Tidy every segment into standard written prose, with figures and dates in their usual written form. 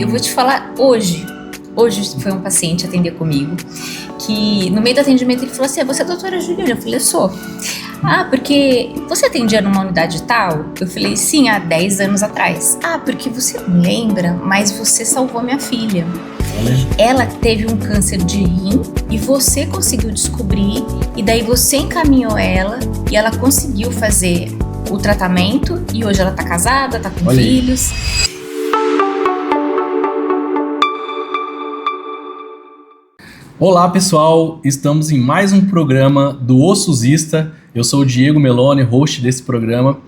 Eu vou te falar hoje. Hoje foi um paciente atender comigo que no meio do atendimento ele falou assim: você é a doutora Juliana? Eu falei: eu sou. Ah, porque você atendia numa unidade tal? Eu falei: sim, há 10 anos atrás. Ah, porque você não lembra, mas você salvou minha filha. Ela teve um câncer de rim e você conseguiu descobrir, e daí você encaminhou ela e ela conseguiu fazer o tratamento e hoje ela tá casada, tá com filhos. Olá pessoal, estamos em mais um programa do O SUSista. Eu sou o Diego Meloni, host desse programa,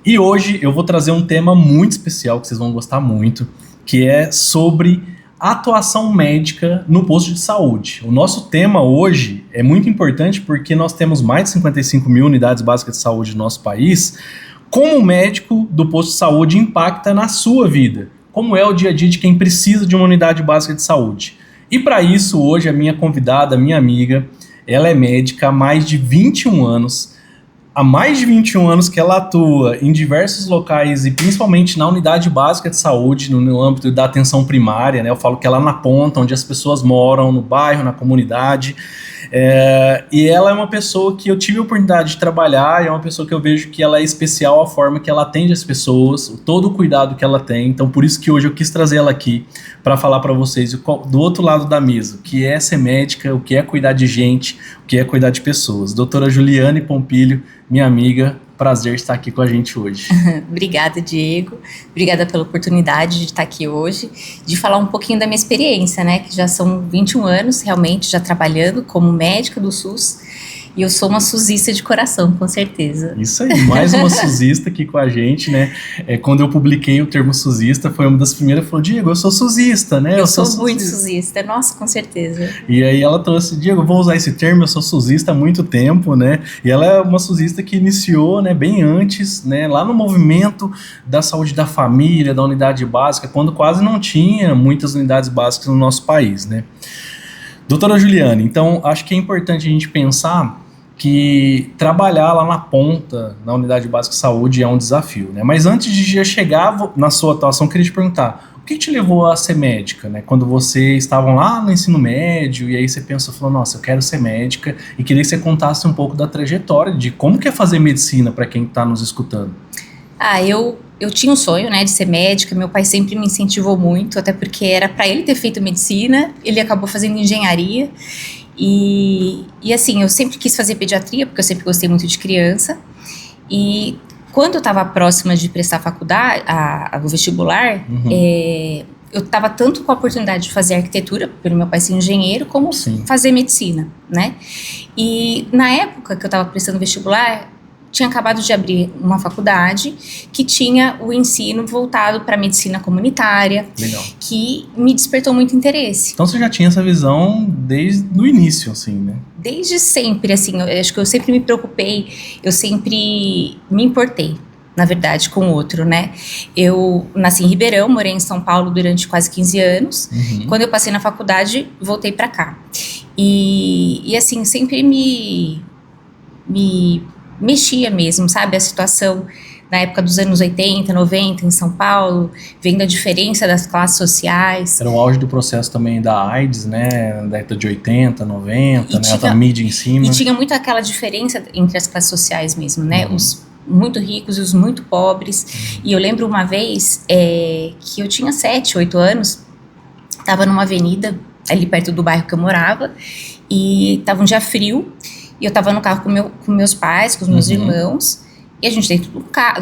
e hoje eu vou trazer um tema muito especial que vocês vão gostar muito, que é sobre atuação médica no posto de saúde. O nosso tema hoje é muito importante porque nós temos mais de 55 mil unidades básicas de saúde no nosso país. Como o médico do posto de saúde impacta na sua vida? Como é o dia a dia de quem precisa de uma unidade básica de saúde? E para isso, hoje, a minha convidada, minha amiga, ela é médica há mais de 21 anos. Há mais de 21 anos que ela atua em diversos locais e principalmente na unidade básica de saúde, no âmbito da atenção primária, né? Eu falo que é lá na ponta, onde as pessoas moram, no bairro, na comunidade. E ela é uma pessoa que eu tive a oportunidade de trabalhar, é uma pessoa que eu vejo que ela é especial, a forma que ela atende as pessoas, todo o cuidado que ela tem. Então por isso que hoje eu quis trazer ela aqui para falar para vocês do outro lado da mesa, o que é ser médica, o que é cuidar de gente, o que é cuidar de pessoas. Doutora Juliane Pompilho, minha amiga, prazer estar aqui com a gente hoje. Obrigada, Diego. Obrigada pela oportunidade de estar aqui hoje, de falar um pouquinho da minha experiência, né? Que já são 21 anos realmente já trabalhando como médica do SUS. E eu sou uma SUSista de coração, com certeza. Isso aí, mais uma SUSista aqui com a gente, né? Quando eu publiquei o termo SUSista, foi uma das primeiras que falou: Diego, eu sou SUSista, né? Eu sou muito SUSista, nossa, com certeza. E aí ela trouxe: Diego, eu vou usar esse termo, eu sou SUSista há muito tempo, né? E ela é uma SUSista que iniciou, né, bem antes, né, lá no movimento da saúde da família, da unidade básica, quando quase não tinha muitas unidades básicas no nosso país, né? Doutora Juliane, então acho que é importante a gente pensar que trabalhar lá na ponta, na unidade básica de saúde, é um desafio, né? Mas antes de já chegar na sua atuação, eu queria te perguntar: o que te levou a ser médica, né? Quando vocês estavam lá no ensino médio, e aí você pensou, falou: nossa, eu quero ser médica, e queria que você contasse um pouco da trajetória, de como que é fazer medicina para quem está nos escutando. Eu tinha um sonho, né, de ser médica. Meu pai sempre me incentivou muito, até porque era para ele ter feito medicina, ele acabou fazendo engenharia. E assim, eu sempre quis fazer pediatria, porque eu sempre gostei muito de criança. E quando eu estava próxima de prestar a faculdade, o vestibular, eu estava tanto com a oportunidade de fazer arquitetura, pelo meu pai ser engenheiro, como fazer medicina, né? E na época que eu estava prestando vestibular, tinha acabado de abrir uma faculdade que tinha o ensino voltado para medicina comunitária. Legal. Que me despertou muito interesse. Então você já tinha essa visão desde o início, assim, né? Desde sempre, assim, eu acho que eu sempre me preocupei, eu sempre me importei, na verdade, com o outro, né? Eu nasci em Ribeirão, morei em São Paulo durante quase 15 anos. Quando eu passei na faculdade, voltei para cá. E assim, sempre me mexia mesmo, sabe? A situação na época dos anos 80, 90 em São Paulo, vendo a diferença das classes sociais. Era o auge do processo também da AIDS, né? Na década de 80, 90, né? A mídia em cima. E tinha muito aquela diferença entre as classes sociais mesmo, né? Os muito ricos e os muito pobres. E eu lembro uma vez que eu tinha 7, 8 anos, estava numa avenida ali perto do bairro que eu morava, e estava um dia frio, e eu estava no carro com meus pais, com os meus irmãos, e a gente dentro do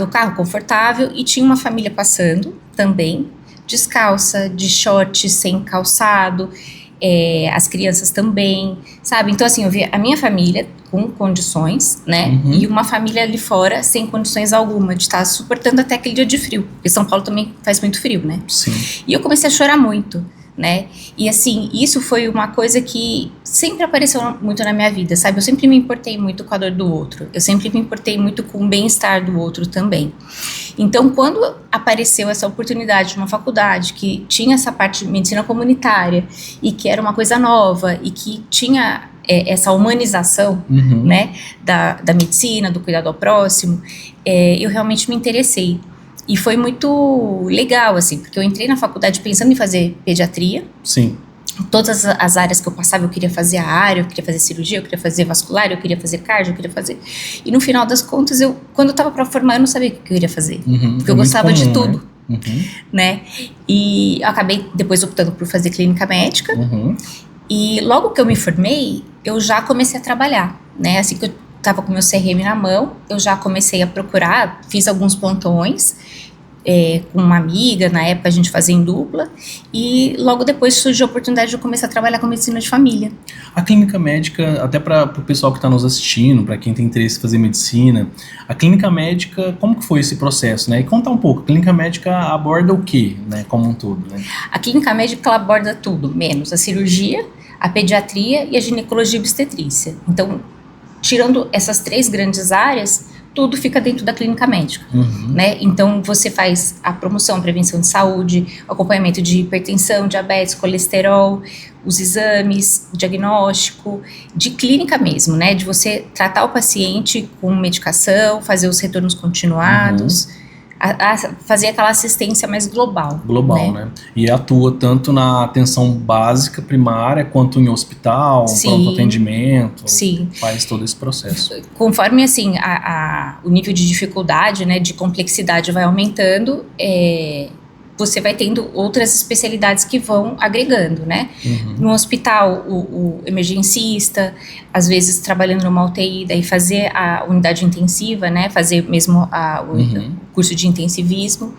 carro confortável, e tinha uma família passando também, descalça, de short, sem calçado, as crianças também, sabe? Então assim, eu vi a minha família com condições, né? E uma família ali fora sem condições alguma, de estar suportando até aquele dia de frio, porque São Paulo também faz muito frio, né? Sim. E eu comecei a chorar muito, né? E assim, isso foi uma coisa que sempre apareceu muito na minha vida, sabe? Eu sempre me importei muito com a dor do outro, eu sempre me importei muito com o bem-estar do outro também. Então, quando apareceu essa oportunidade de uma faculdade que tinha essa parte de medicina comunitária e que era uma coisa nova e que tinha essa humanização, né, da medicina, do cuidado ao próximo, eu realmente me interessei. E foi muito legal, assim, porque eu entrei na faculdade pensando em fazer pediatria. Sim. Todas as áreas que eu passava, eu queria fazer a área, eu queria fazer cirurgia, eu queria fazer vascular, eu queria fazer cardio, eu queria fazer... E no final das contas, quando eu tava pra formar, eu não sabia o que eu iria fazer. Porque eu gostava de tudo, né? E eu acabei depois optando por fazer clínica médica. E logo que eu me formei, eu já comecei a trabalhar, né? Assim que eu tava com meu CRM na mão, eu já comecei a procurar, fiz alguns plantões, com uma amiga, na época a gente fazia em dupla, e logo depois surgiu a oportunidade de eu começar a trabalhar com medicina de família. A clínica médica, até para o pessoal que está nos assistindo, para quem tem interesse em fazer medicina, a clínica médica, como que foi esse processo, né? E contar um pouco, a clínica médica aborda o quê, né, como um todo, né? A clínica médica, ela aborda tudo, menos a cirurgia, a pediatria e a ginecologia e obstetrícia. Então, tirando essas 3 grandes áreas, tudo fica dentro da clínica médica, né? Então, você faz a promoção, prevenção de saúde, acompanhamento de hipertensão, diabetes, colesterol, os exames, o diagnóstico, de clínica mesmo, né? De você tratar o paciente com medicação, fazer os retornos continuados, fazer aquela assistência mais global. Global, né? E atua tanto na atenção básica, primária, quanto em hospital, pronto atendimento. Sim. Faz todo esse processo. Conforme, assim, o nível de dificuldade, né, de complexidade vai aumentando, você vai tendo outras especialidades que vão agregando, né? No hospital, o emergencista, às vezes trabalhando numa UTI, daí fazer a unidade intensiva, né? Fazer mesmo o curso de intensivismo.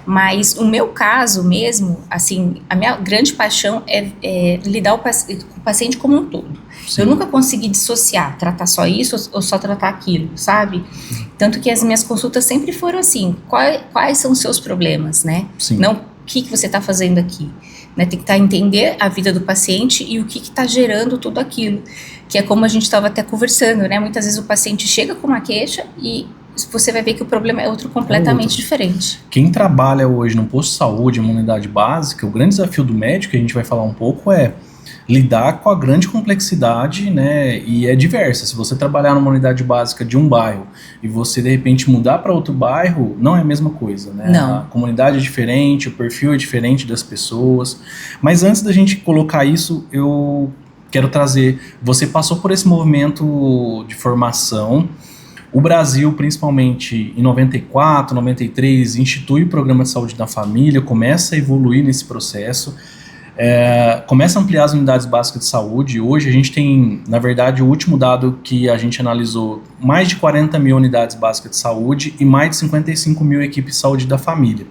Mas o meu caso mesmo, assim, a minha grande paixão é lidar com o paciente como um todo. Sim. Eu nunca consegui dissociar, tratar só isso ou só tratar aquilo, sabe? Tanto que as minhas consultas sempre foram assim, quais são os seus problemas, né? Sim. Não o que você está fazendo aqui, né? Tem que entender a vida do paciente e o que está gerando tudo aquilo, que é como a gente estava até conversando, né? Muitas vezes o paciente chega com uma queixa e você vai ver que o problema é outro completamente diferente. Quem trabalha hoje no posto de saúde, uma unidade básica, o grande desafio do médico, que a gente vai falar um pouco, é lidar com a grande complexidade, né, e é diversa. Se você trabalhar numa unidade básica de um bairro e você, de repente, mudar para outro bairro, não é a mesma coisa, né? Não. A comunidade é diferente, o perfil é diferente das pessoas. Mas antes da gente colocar isso, eu quero trazer... Você passou por esse movimento de formação. O Brasil, principalmente em 94, 93, institui o Programa de Saúde da Família, começa a evoluir nesse processo. Começa a ampliar as unidades básicas de saúde. Hoje a gente tem, na verdade, o último dado que a gente analisou, mais de 40 mil unidades básicas de saúde e mais de 55 mil equipes de saúde da família.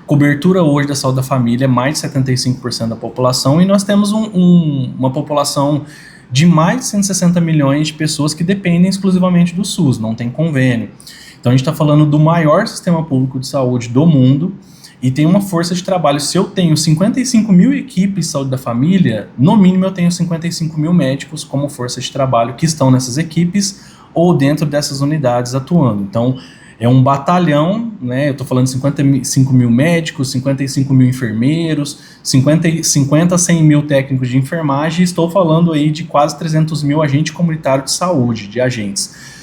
Cobertura hoje da saúde da família é mais de 75% da população e nós temos uma população de mais de 160 milhões de pessoas que dependem exclusivamente do SUS, não tem convênio. Então a gente está falando do maior sistema público de saúde do mundo, e tem uma força de trabalho. Se eu tenho 55 mil equipes de saúde da família, no mínimo eu tenho 55 mil médicos como força de trabalho que estão nessas equipes ou dentro dessas unidades atuando. Então, é um batalhão, né? Eu estou falando de 55 mil médicos, 55 mil enfermeiros, 50 a 100 mil técnicos de enfermagem, e estou falando aí de quase 300 mil agentes comunitários de saúde, de agentes.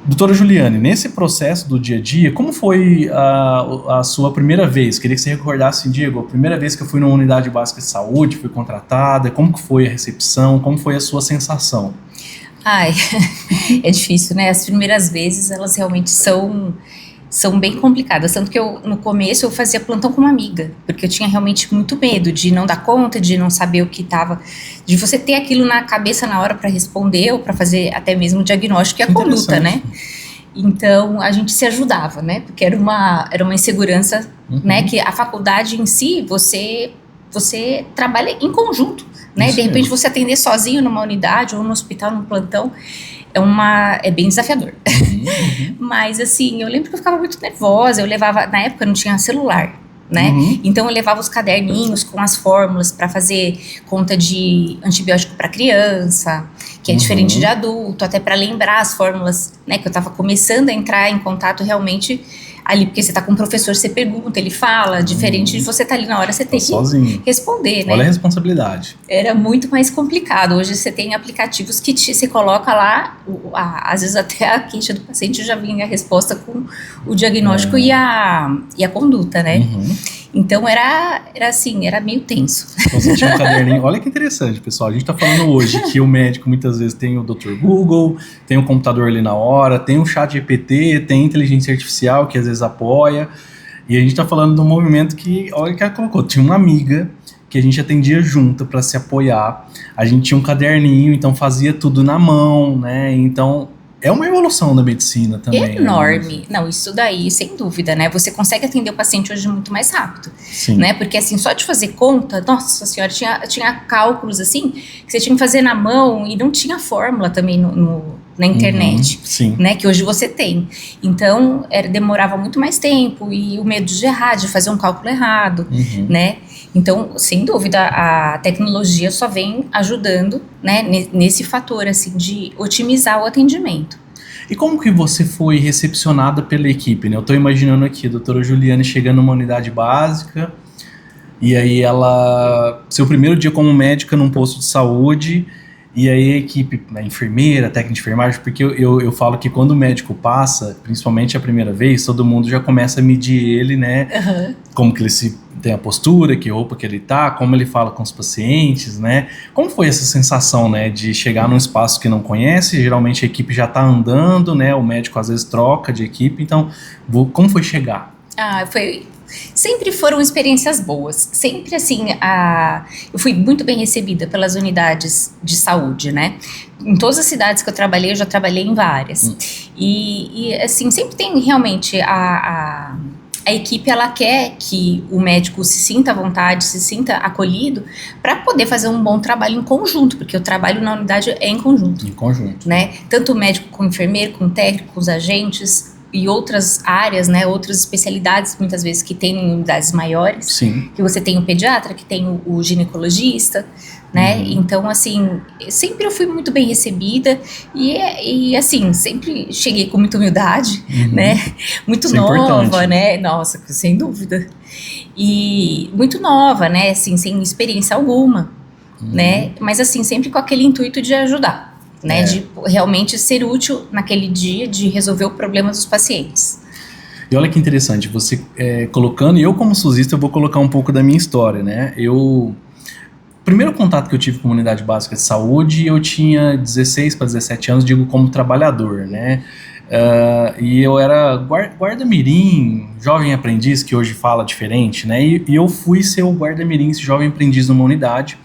Doutora Juliane, nesse processo do dia a dia, como foi a sua primeira vez? Queria que você recordasse, Diego, a primeira vez que eu fui numa unidade básica de saúde, fui contratada, como que foi a recepção, como foi a sua sensação? Ai, é difícil, né? As primeiras vezes, elas realmente são bem complicadas, tanto que no começo eu fazia plantão com uma amiga, porque eu tinha realmente muito medo de não dar conta, de não saber o que estava, de você ter aquilo na cabeça na hora para responder ou para fazer até mesmo o diagnóstico e a conduta, né? Então a gente se ajudava, né? Porque era uma insegurança, né? Que a faculdade em si, você trabalha em conjunto, né? De repente você atender sozinho numa unidade ou no hospital, num plantão, é bem desafiador. Mas assim, eu lembro que eu ficava muito nervosa, eu levava, na época não tinha celular, né? Então eu levava os caderninhos com as fórmulas para fazer conta de antibiótico para criança, que é diferente de adulto, até para lembrar as fórmulas, né? Que eu estava começando a entrar em contato realmente ali, porque você tá com um professor, você pergunta, ele fala, diferente de você tá ali na hora, você tem que sozinho. responder, né? Olha a responsabilidade. Era muito mais complicado. Hoje você tem aplicativos que você coloca lá, às vezes até a queixa do paciente já vinha a resposta com o diagnóstico e a conduta, né? Então era assim, era meio tenso. Então você tinha um caderninho. Olha que interessante, pessoal. A gente tá falando hoje que o médico muitas vezes tem o Dr. Google, tem o computador ali na hora, tem o chat GPT, tem a inteligência artificial que às vezes apoia. E a gente tá falando de um movimento que, olha que ela colocou, tinha uma amiga que a gente atendia junto para se apoiar. A gente tinha um caderninho, então fazia tudo na mão, né? Então é uma evolução da medicina também. Enorme. Né? Não, isso daí, sem dúvida, né? Você consegue atender o paciente hoje muito mais rápido. Sim. Né? Porque assim, só de fazer conta, nossa senhora, tinha cálculos assim, que você tinha que fazer na mão e não tinha fórmula também na internet, sim. Né? Que hoje você tem. Então, demorava muito mais tempo e o medo de errar, de fazer um cálculo errado, né? Então, sem dúvida, a tecnologia só vem ajudando, né, nesse fator, assim, de otimizar o atendimento. E como que você foi recepcionada pela equipe, né? Eu tô imaginando aqui a doutora Juliane chegando numa unidade básica, e aí seu primeiro dia como médica num posto de saúde, e aí a equipe, a enfermeira, a técnica de enfermagem, porque eu falo que quando o médico passa, principalmente a primeira vez, todo mundo já começa a medir ele, né? Como que ele tem a postura, que roupa que ele tá, como ele fala com os pacientes, né? Como foi essa sensação, né, de chegar num espaço que não conhece, geralmente a equipe já tá andando, né? O médico às vezes troca de equipe, então como foi chegar? Sempre foram experiências boas, sempre assim, eu fui muito bem recebida pelas unidades de saúde, né? Em todas as cidades que eu trabalhei, eu já trabalhei em várias. E assim, sempre tem realmente a equipe, ela quer que o médico se sinta à vontade, se sinta acolhido, para poder fazer um bom trabalho em conjunto, porque o trabalho na unidade é em conjunto. Em conjunto. Né? Tanto o médico com o enfermeiro, com o técnico, com os agentes e outras áreas, né, outras especialidades, muitas vezes, que tem em unidades maiores. Sim. Que você tem o pediatra, que tem o ginecologista, né? Então, assim, sempre eu fui muito bem recebida e assim, sempre cheguei com muita humildade, né? Muito Isso nova, é importante. né? Nossa, sem dúvida. E muito nova, né? Assim, sem experiência alguma, né? Mas, assim, sempre com aquele intuito de ajudar. Né, de realmente ser útil naquele dia, de resolver o problema dos pacientes. E olha que interessante, você colocando, e eu como SUSista eu vou colocar um pouco da minha história, né? O primeiro contato que eu tive com a unidade básica de saúde, eu tinha 16 para 17 anos, digo como trabalhador, né? E eu era guarda-mirim, jovem aprendiz, que hoje fala diferente, né? E eu fui ser o guarda-mirim, esse jovem aprendiz numa unidade.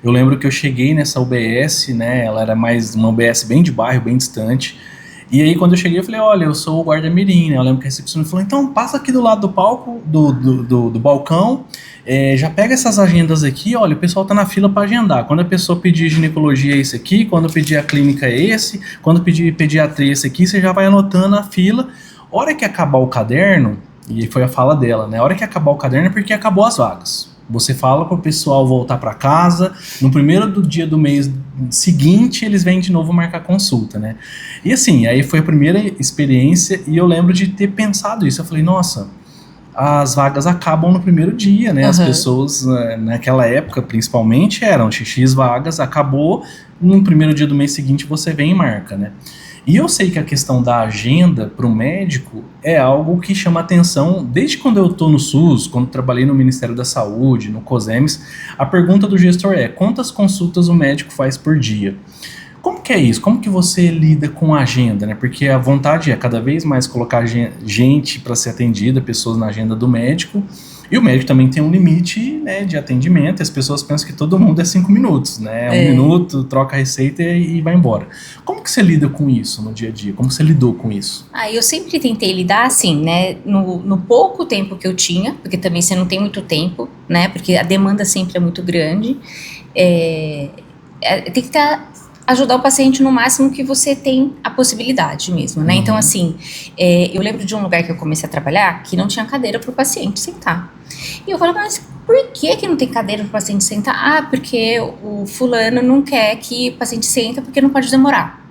Eu lembro que eu cheguei nessa UBS, né, ela era mais uma UBS bem de bairro, bem distante, e aí quando eu cheguei eu falei, olha, eu sou o guarda-mirim, né, eu lembro que a recepcionista falou, então passa aqui do lado do palco, do balcão, já pega essas agendas aqui, olha, o pessoal tá na fila para agendar, quando a pessoa pedir ginecologia é esse aqui, quando pedir a clínica é esse, quando pedir pediatria é esse aqui, você já vai anotando a fila, hora que acabar o caderno, e foi a fala dela, né, a hora que acabar o caderno é porque acabou as vagas. Você fala para o pessoal voltar para casa, no primeiro dia do mês seguinte eles vêm de novo marcar consulta, né? E assim, aí foi a primeira experiência e eu lembro de ter pensado isso. Eu falei, nossa, as vagas acabam no primeiro dia, né? As pessoas, naquela época principalmente, eram X vagas, acabou, no primeiro dia do mês seguinte você vem e marca, né? E eu sei que a questão da agenda para o médico é algo que chama atenção desde quando eu estou no SUS, quando trabalhei no Ministério da Saúde, no COSEMES, a pergunta do gestor é, quantas consultas o médico faz por dia? Como que é isso? Como que você lida com a agenda, né? Porque a vontade é cada vez mais colocar gente para ser atendida, pessoas na agenda do médico, e o médico também tem um limite, né, de atendimento, e as pessoas pensam que todo mundo é 5 minutos, né? 1 minuto, troca a receita e vai embora. Como que você lida com isso no dia a dia? Como você lidou com isso? Eu sempre tentei lidar assim, né, no pouco tempo que eu tinha, porque também você não tem muito tempo, né, porque a demanda sempre é muito grande, tem que ajudar o paciente no máximo que você tem a possibilidade mesmo, né? Então, assim, eu lembro de um lugar que eu comecei a trabalhar que não tinha cadeira para o paciente sentar. E eu falava, mas por que não tem cadeira para o paciente sentar? Porque o fulano não quer que o paciente senta porque não pode demorar.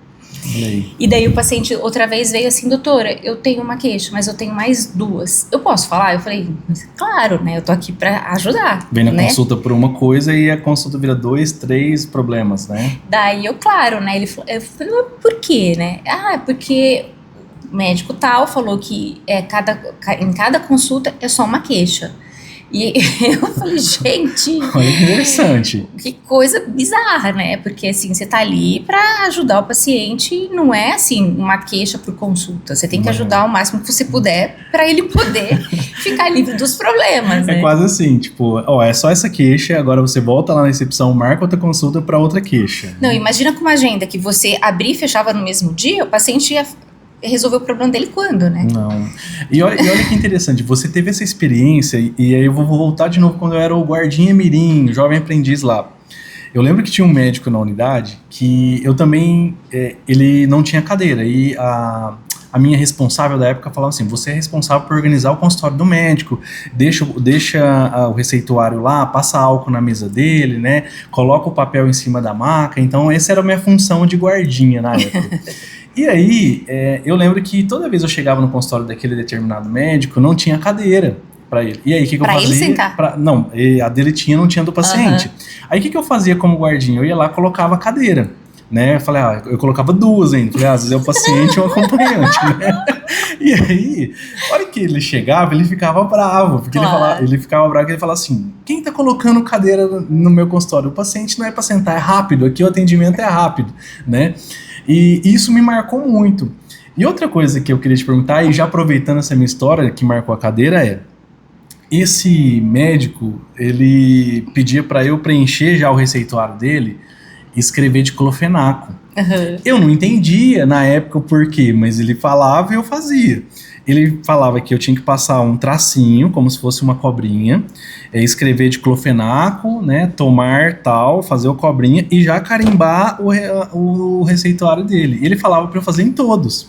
E daí o paciente outra vez veio assim, doutora, eu tenho uma queixa, mas eu tenho mais 2. Eu posso falar? Eu falei, claro, né? Eu tô aqui pra ajudar. Vem na né? consulta por uma coisa e a consulta vira 2, 3 problemas, né? Daí claro, né? Eu falei, mas por quê, né? Porque o médico tal falou que em cada consulta é só uma queixa. E eu falei, gente... Olha que interessante. Que coisa bizarra, né? Porque, assim, você tá ali pra ajudar o paciente, não é, assim, uma queixa por consulta. Você tem que ajudar o máximo que você puder pra ele poder ficar livre dos problemas, né? É quase assim, tipo, é só essa queixa, agora você volta lá na recepção, marca outra consulta pra outra queixa. Não, imagina com uma agenda que você abria e fechava no mesmo dia, o paciente ia resolver o problema dele quando, né? Não. E olha que interessante, você teve essa experiência, e aí eu vou voltar de novo quando eu era o guardinha mirim, o jovem aprendiz lá. Eu lembro que tinha um médico na unidade que eu também, ele não tinha cadeira, e a minha responsável da época falava assim, você é responsável por organizar o consultório do médico, deixa o receituário lá, passa álcool na mesa dele, né, coloca o papel em cima da maca. Então essa era a minha função de guardinha na época. E aí, eu lembro que toda vez eu chegava no consultório daquele determinado médico, não tinha cadeira pra ele. E aí, o que eu fazia? Pra ele sentar? Não, a dele tinha, não tinha do paciente. Aí, o que eu fazia como guardinha? Eu ia lá e colocava a cadeira, né? Eu falei, eu colocava 2 ainda. Falei, às vezes é o paciente e o acompanhante, né? E aí, a hora que ele chegava, ele ficava bravo, porque ele ficava bravo, porque ele falava assim, quem tá colocando cadeira no meu consultório? O paciente não é pra sentar, é rápido, aqui o atendimento é rápido, né? E isso me marcou muito. E outra coisa que eu queria te perguntar, e já aproveitando essa minha história que marcou a cadeira, esse médico, ele pedia para eu preencher já o receituário dele e escrever diclofenaco. Eu não entendia na época o porquê, mas ele falava e eu fazia. Ele falava que eu tinha que passar um tracinho, como se fosse uma cobrinha, escrever diclofenaco, né, tomar tal, fazer o cobrinha e já carimbar o receituário dele. E ele falava para eu fazer em todos.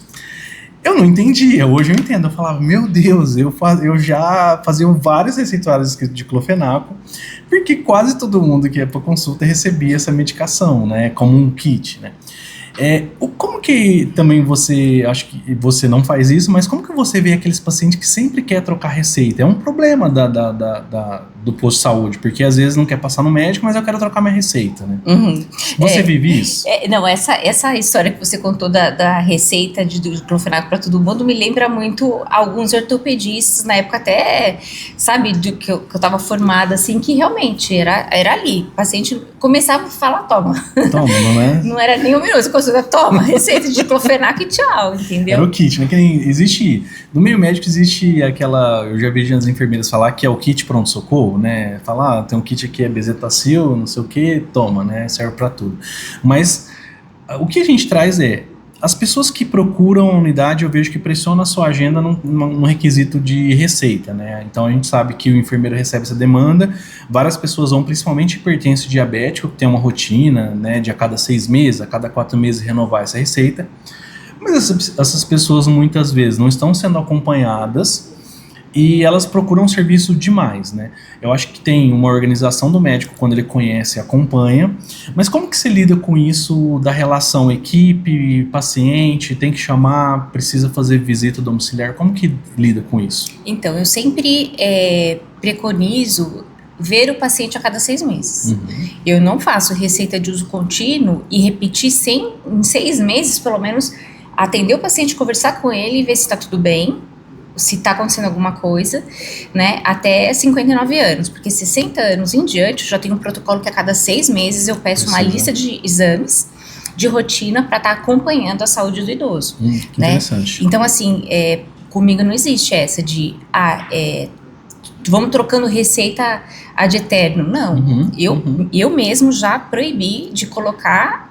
Eu não entendia, hoje eu entendo. Eu falava, meu Deus, eu já fazia vários receituários escritos de diclofenaco, porque quase todo mundo que ia para consulta recebia essa medicação, né, como um kit, né. Como que também você, acho que você não faz isso, mas como que você vê aqueles pacientes que sempre quer trocar receita? É um problema do posto de saúde, porque às vezes não quer passar no médico, mas eu quero trocar minha receita, né? Você vive isso? Não, essa história que você contou da receita de diclofenaco para todo mundo me lembra muito alguns ortopedistas, na época até, sabe, que eu tava formada, assim, que realmente era ali. O paciente começava a falar, toma, não é? Não era nem um minuto, toma, receita de diclofenaco e tchau, entendeu? Era o kit, né? Que existe, no meio médico existe aquela, eu já vi as enfermeiras falar que é o kit pronto-socorro, né? Falar, tem um kit aqui, é bezetacil, não sei o que, toma, né? Serve pra tudo. Mas o que a gente traz as pessoas que procuram a unidade, eu vejo que pressionam a sua agenda no requisito de receita, né? Então a gente sabe que o enfermeiro recebe essa demanda, várias pessoas vão, principalmente hipertenso e diabético, que tem uma rotina, né, de a cada 6 meses, a cada 4 meses renovar essa receita, mas essas pessoas muitas vezes não estão sendo acompanhadas e elas procuram um serviço demais, né? Eu acho que tem uma organização do médico quando ele conhece e acompanha, mas como que você lida com isso da relação equipe, paciente, tem que chamar, precisa fazer visita domiciliar, como que lida com isso? Então, eu sempre preconizo ver o paciente a cada 6 meses. Eu não faço receita de uso contínuo e repetir em 6 meses, pelo menos, atender o paciente, conversar com ele e ver se está tudo bem, se está acontecendo alguma coisa, né, até 59 anos, porque 60 anos em diante, eu já tenho um protocolo que a cada 6 meses eu peço uma lista de exames de rotina para estar acompanhando a saúde do idoso. Que né? Interessante. Então, assim, comigo não existe essa de, vamos trocando receita ad eterno. Não, eu mesmo já proibi de colocar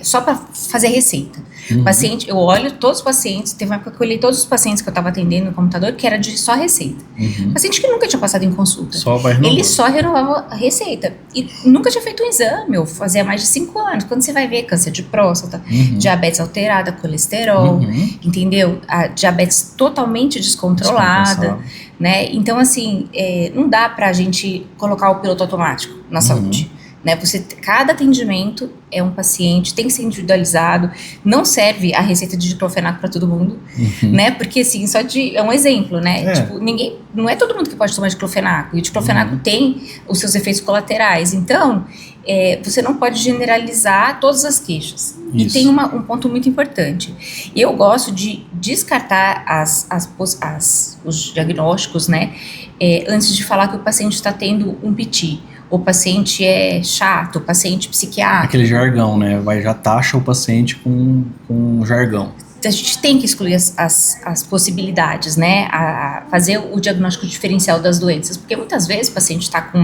só para fazer receita. Paciente, eu olho todos os pacientes, teve uma época que eu olhei todos os pacientes que eu estava atendendo no computador, que era de só receita. Paciente que nunca tinha passado em consulta. Ele só renovava a receita. E nunca tinha feito um exame, eu fazia mais de 5 anos. Quando você vai ver câncer de próstata, diabetes alterada, colesterol, entendeu? A diabetes totalmente descontrolada, né? Então, assim, não dá pra gente colocar o piloto automático na saúde. né? Cada atendimento é um paciente, tem que ser individualizado, não serve a receita de diclofenaco para todo mundo, né? Porque assim, é um exemplo, né? Tipo, não é todo mundo que pode tomar diclofenaco, e o diclofenaco tem os seus efeitos colaterais, então você não pode generalizar todas as queixas. Isso. E tem um ponto muito importante. Eu gosto de descartar os diagnósticos, né? Antes de falar que o paciente está tendo um PT. O paciente é chato, o paciente psiquiátrico. Aquele jargão, né? Já taxa o paciente com jargão. A gente tem que excluir as possibilidades, né? A fazer o diagnóstico diferencial das doenças, porque muitas vezes o paciente está com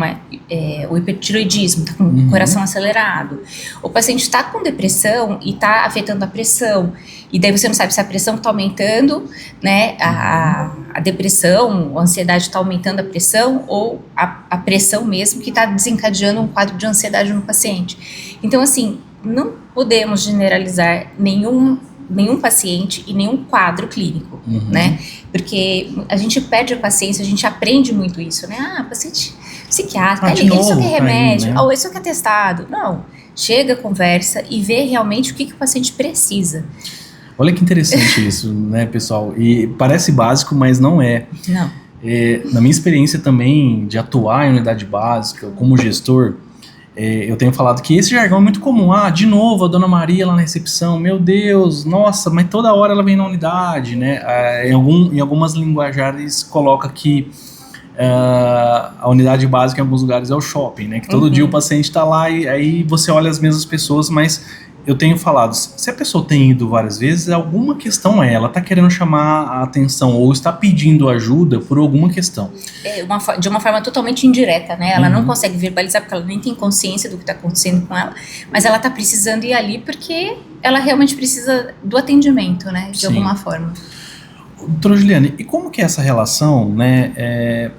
o hipertiroidismo, está com o coração acelerado. O paciente está com depressão e está afetando a pressão. E daí você não sabe se a pressão está aumentando, né? A depressão, a ansiedade está aumentando a pressão, ou a pressão mesmo que está desencadeando um quadro de ansiedade no paciente. Então, assim, não podemos generalizar nenhum paciente e nenhum quadro clínico, né? Porque a gente perde a paciência, a gente aprende muito isso, né? Paciente psiquiatra, ele só quer remédio, né? Ou ele só quer testado. Não, chega, conversa e vê realmente o que o paciente precisa. Olha que interessante isso, né, pessoal? E parece básico, mas não é. Não. Na minha experiência também de atuar em unidade básica, como gestor, eu tenho falado que esse jargão é muito comum. De novo, a dona Maria lá na recepção, meu Deus, nossa, mas toda hora ela vem na unidade, né? Em algumas linguajares coloca que a unidade básica em alguns lugares é o shopping, né? Que todo dia o paciente está lá e aí você olha as mesmas pessoas, mas eu tenho falado, se a pessoa tem ido várias vezes, alguma questão ela está querendo chamar a atenção ou está pedindo ajuda por alguma questão. De uma forma totalmente indireta, né? Ela não consegue verbalizar porque ela nem tem consciência do que está acontecendo com ela, mas ela está precisando ir ali porque ela realmente precisa do atendimento, né? De alguma forma. Doutora Juliane, e como que é essa relação, né,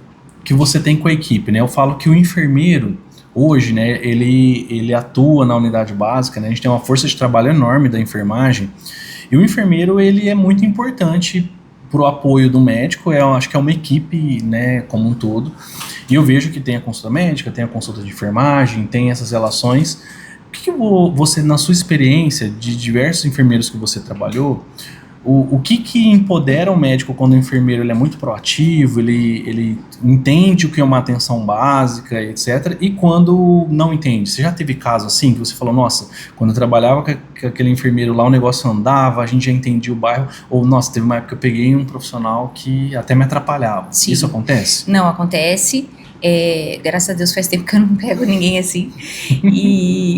que você tem com a equipe, né? Eu falo que o enfermeiro hoje, né, ele atua na unidade básica, né, a gente tem uma força de trabalho enorme da enfermagem, e o enfermeiro, ele é muito importante para o apoio do médico, acho que é uma equipe, né, como um todo, e eu vejo que tem a consulta médica, tem a consulta de enfermagem, tem essas relações. O que você, na sua experiência de diversos enfermeiros que você trabalhou, o que empodera o médico quando o enfermeiro ele é muito proativo, ele entende o que é uma atenção básica, etc. E quando não entende? Você já teve caso assim, que você falou, nossa, quando eu trabalhava com aquele enfermeiro lá, o negócio andava, a gente já entendia o bairro, ou nossa, teve uma época que eu peguei um profissional que até me atrapalhava. Sim. Isso acontece? Não, acontece. Graças a Deus faz tempo que eu não pego ninguém assim,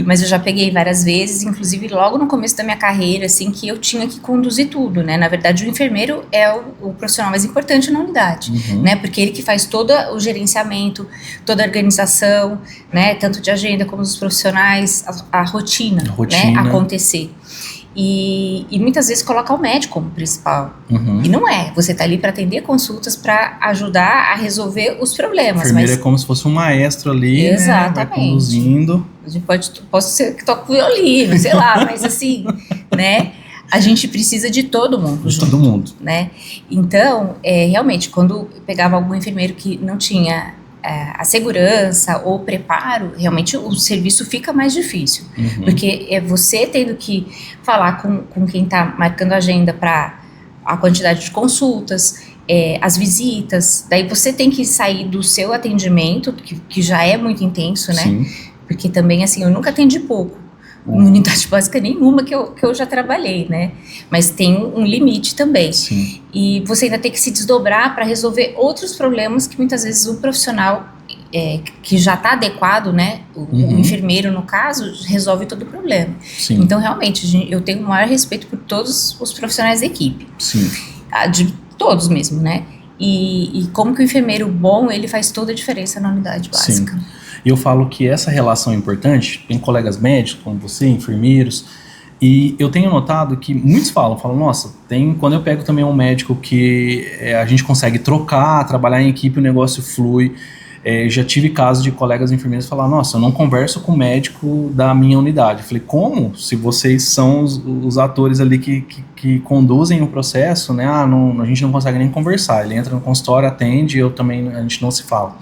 mas eu já peguei várias vezes, inclusive logo no começo da minha carreira, assim, que eu tinha que conduzir tudo, né? Na verdade, o enfermeiro é o profissional mais importante na unidade, né? Porque ele que faz todo o gerenciamento, toda a organização, né? Tanto de agenda como dos profissionais, a rotina, né? Acontecer. E muitas vezes coloca o médico como principal. E não é. Você está ali para atender consultas, para ajudar a resolver os problemas. O enfermeiro é como se fosse um maestro ali, exatamente, né? Vai conduzindo. A gente posso ser que toque violino, sei lá, mas assim, né? A gente precisa de todo mundo. De todo mundo. Né? Então, realmente, quando eu pegava algum enfermeiro que não tinha a segurança ou o preparo, realmente o serviço fica mais difícil, porque é você tendo que falar com quem está marcando a agenda para a quantidade de consultas, as visitas, daí você tem que sair do seu atendimento, que já é muito intenso, né? Sim. Porque também, assim, eu nunca atendi pouco, em unidade básica nenhuma que eu já trabalhei, né? Mas tem um limite também. Sim. E você ainda tem que se desdobrar para resolver outros problemas que muitas vezes o profissional que já está adequado, né? O enfermeiro, no caso, resolve todo o problema. Sim. Então, realmente, eu tenho o maior respeito por todos os profissionais da equipe. Sim. De todos mesmo, né? E como que o enfermeiro bom, ele faz toda a diferença na unidade básica. Sim. E eu falo que essa relação é importante, tem colegas médicos como você, enfermeiros, e eu tenho notado que muitos falam, nossa, quando eu pego também um médico que a gente consegue trocar, trabalhar em equipe, o negócio flui. Já tive casos de colegas enfermeiros falar, nossa, eu não converso com o médico da minha unidade. Eu falei, como? Se vocês são os atores ali que conduzem o processo, né? A gente não consegue nem conversar. Ele entra no consultório, atende, a gente não se fala.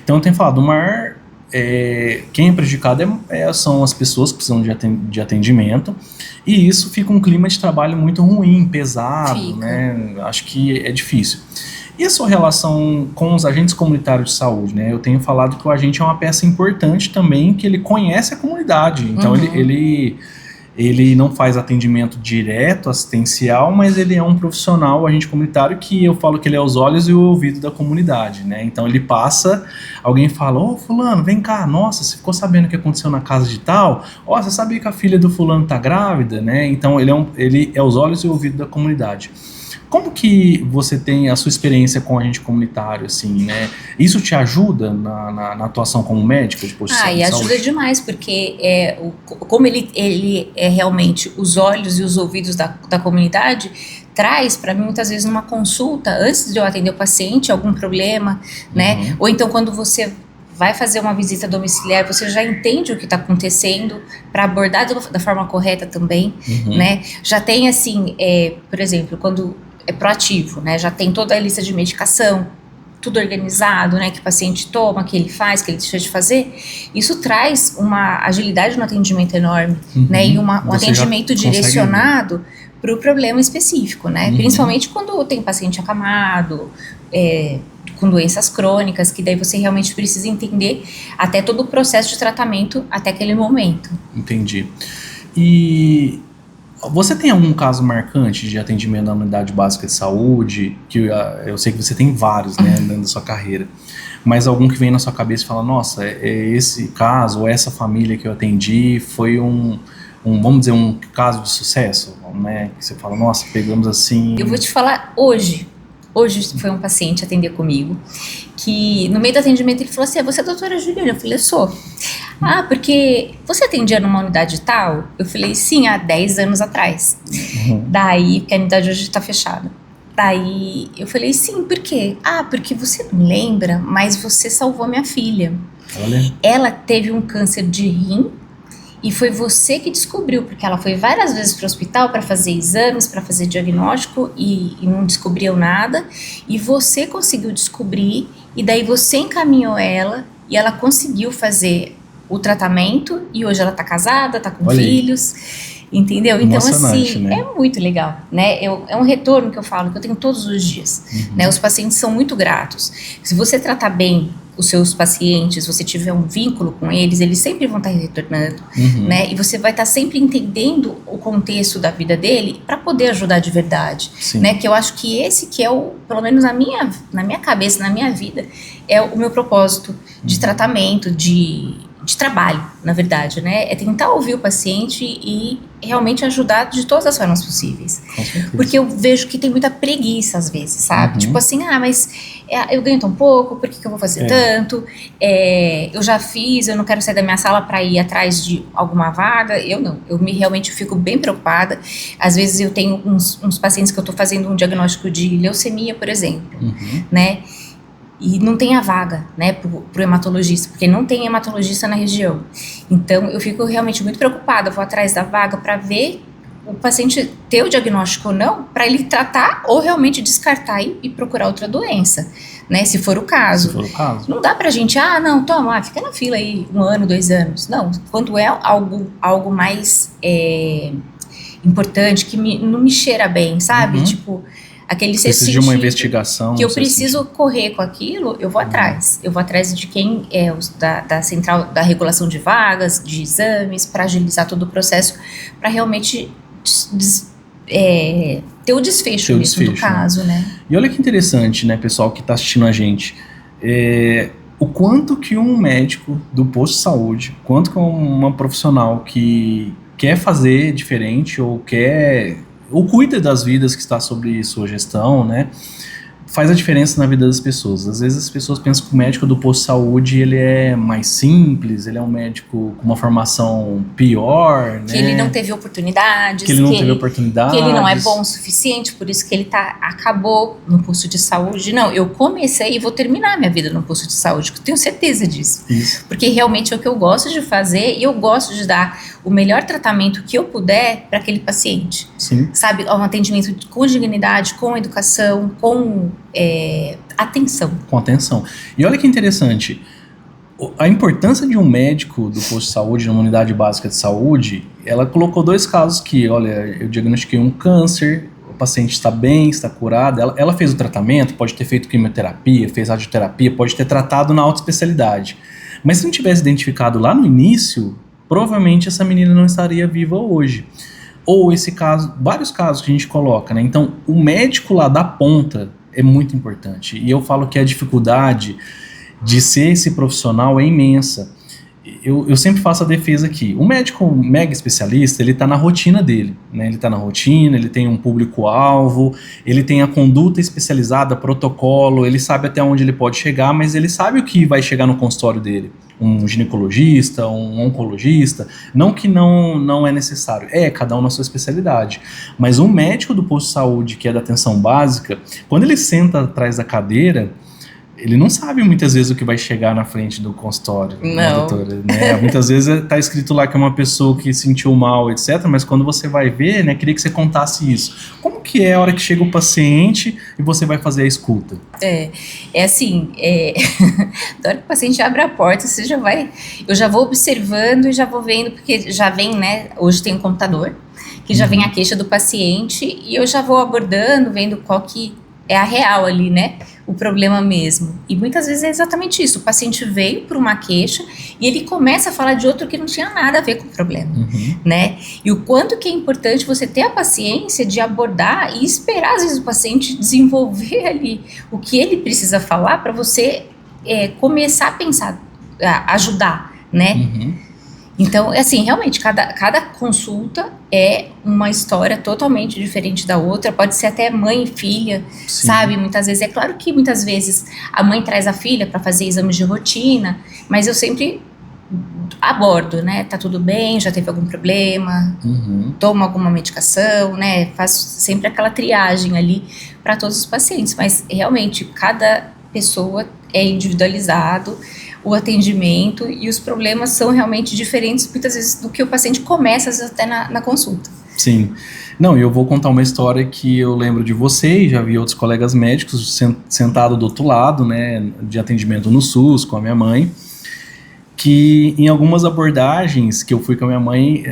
Então eu tenho falado, o maior quem é prejudicado são as pessoas que precisam de atendimento, e isso fica um clima de trabalho muito ruim, pesado, né? Acho que é difícil. E a sua relação com os agentes comunitários de saúde, né? Eu tenho falado que o agente é uma peça importante também, que ele conhece a comunidade, então ele não faz atendimento direto, assistencial, mas ele é um profissional, agente comunitário, que eu falo que ele é os olhos e o ouvido da comunidade, né? Então ele passa, alguém fala, ô fulano, vem cá, nossa, você ficou sabendo o que aconteceu na casa de tal? Ó, você sabia que a filha do fulano tá grávida, né? Então ele é os olhos e o ouvido da comunidade. Como que você tem a sua experiência com agente comunitário, assim, né? Isso te ajuda na atuação como médico de posto de saúde? E ajuda demais, porque como ele é realmente os olhos e os ouvidos da comunidade, traz para mim muitas vezes numa consulta, antes de eu atender o paciente, algum problema, né? Ou então quando você vai fazer uma visita domiciliar, você já entende o que está acontecendo para abordar da forma correta também, né? Já tem assim, por exemplo, quando é proativo, né? Já tem toda a lista de medicação, tudo organizado, né? Que o paciente toma, que ele faz, que ele deixa de fazer. Isso traz uma agilidade no atendimento enorme, né? E um atendimento direcionado para o problema específico, né? Principalmente quando tem paciente acamado, com doenças crônicas, que daí você realmente precisa entender até todo o processo de tratamento até aquele momento. Entendi. E você tem algum caso marcante de atendimento na unidade básica de saúde? Que eu sei que você tem vários, né, dentro da sua carreira. Mas algum que vem na sua cabeça e fala, nossa, esse caso, ou essa família que eu atendi foi vamos dizer, um caso de sucesso, né? Que você fala, nossa, pegamos assim... Eu vou te falar hoje foi um paciente atender comigo, que no meio do atendimento ele falou assim, você é a doutora Juliana? Eu falei, eu sou. Porque você atendia numa unidade tal? Eu falei, sim, há 10 anos atrás. Daí, porque a unidade hoje está fechada. Daí eu falei, sim, por quê? Porque você não lembra, mas você salvou minha filha. Olha. Ela teve um câncer de rim, e foi você que descobriu, porque ela foi várias vezes para o hospital para fazer exames, para fazer diagnóstico e não descobriu nada. E você conseguiu descobrir, e daí você encaminhou ela, e ela conseguiu fazer o tratamento, e hoje ela está casada, está com filhos, entendeu? Então, assim, né? É muito legal, né? É um retorno que eu falo, que eu tenho todos os dias, né? Os pacientes são muito gratos. Se você tratar bem os seus pacientes, você tiver um vínculo com eles sempre vão estar retornando, né? E você vai estar sempre entendendo o contexto da vida dele para poder ajudar de verdade, né? Que eu acho que esse que é pelo menos na minha cabeça, na minha vida, é o meu propósito de tratamento, de trabalho, na verdade, né? É tentar ouvir o paciente e realmente ajudar de todas as formas possíveis. Porque eu vejo que tem muita preguiça às vezes, sabe? Tipo assim, mas eu ganho tão pouco, por que eu vou fazer tanto? Eu já fiz, eu não quero sair da minha sala para ir atrás de alguma vaga. Eu não, realmente fico bem preocupada. Às vezes eu tenho uns pacientes que eu tô fazendo um diagnóstico de leucemia, por exemplo, né? E não tem a vaga, né, pro hematologista, porque não tem hematologista na região. Então, eu fico realmente muito preocupada, vou atrás da vaga para ver o paciente ter o diagnóstico ou não, para ele tratar ou realmente descartar e procurar outra doença, né, se for o caso. Não dá pra gente, não, toma, fica na fila aí 1 ano, 2 anos. Não, quando é algo mais importante, que não me cheira bem, sabe? Tipo... aquele precisa de uma investigação que eu preciso correr com aquilo, eu vou atrás. Eu vou atrás de quem é da central da regulação de vagas, de exames, para agilizar todo o processo, para realmente ter o desfecho mesmo do caso, né? E olha que interessante, né, pessoal que está assistindo a gente, o quanto que um médico do posto de saúde, quanto que uma profissional que quer fazer diferente ou cuida das vidas que está sobre sua gestão, né, faz a diferença na vida das pessoas. Às vezes as pessoas pensam que o médico do posto de saúde ele é mais simples, ele é um médico com uma formação pior, né? Que ele não teve oportunidades. Que ele não é bom o suficiente, por isso que ele acabou no posto de saúde. Não, eu comecei e vou terminar minha vida no posto de saúde, eu tenho certeza disso. Isso. Porque realmente é o que eu gosto de fazer e eu gosto de dar o melhor tratamento que eu puder para aquele paciente. Sim. Sabe, um atendimento com dignidade, com educação, com atenção. Com atenção. E olha que interessante, A importância de um médico do posto de saúde, numa unidade básica de saúde, ela colocou 2 casos que, olha, eu diagnostiquei um câncer, o paciente está bem, está curado, ela fez o tratamento, pode ter feito quimioterapia, fez radioterapia, pode ter tratado na autoespecialidade. Mas se não tivesse identificado lá no início, provavelmente essa menina não estaria viva hoje. Ou esse caso, vários casos que a gente coloca, né? Então, o médico lá da ponta é muito importante. E eu falo que a dificuldade de ser esse profissional é imensa. Eu sempre faço a defesa aqui. O médico mega especialista, ele está na rotina dele, né? Ele está na rotina, ele tem um público-alvo, ele tem a conduta especializada, protocolo, ele sabe até onde ele pode chegar, mas ele sabe o que vai chegar no consultório dele. Um ginecologista, um oncologista, não que não é necessário, cada um na sua especialidade. Mas um médico do posto de saúde, que é da atenção básica, quando ele senta atrás da cadeira, ele não sabe muitas vezes o que vai chegar na frente do consultório, né, doutora? Né? Muitas vezes está escrito lá que é uma pessoa que sentiu mal, etc. Mas quando você vai ver, né, queria que você contasse isso. Como que é a hora que chega o paciente e você vai fazer a escuta? Assim, da hora que o paciente abre a porta, eu já vou observando e já vou vendo, porque já vem, né, hoje tem um computador, que já vem a queixa do paciente e eu já vou abordando, vendo qual que é a real ali, né? O problema mesmo. E muitas vezes é exatamente isso. O paciente veio por uma queixa e ele começa a falar de outro que não tinha nada a ver com o problema, né? E o quanto que é importante você ter a paciência de abordar e esperar, às vezes, o paciente desenvolver ali o que ele precisa falar para você começar a pensar, a ajudar, né? Então, assim, realmente, cada consulta é uma história totalmente diferente da outra, pode ser até mãe e filha, Sim. sabe? Muitas vezes a mãe traz a filha para fazer exames de rotina, mas eu sempre abordo, né? Tá tudo bem, já teve algum problema, toma alguma medicação, né? Faço sempre aquela triagem ali para todos os pacientes, mas realmente cada pessoa é individualizado, o atendimento e os problemas são realmente diferentes muitas vezes do que o paciente começa às vezes até na consulta. Sim. Não, eu vou contar uma história que eu lembro de você e já vi outros colegas médicos sentado do outro lado, né, de atendimento no SUS com a minha mãe, que em algumas abordagens que eu fui com a minha mãe,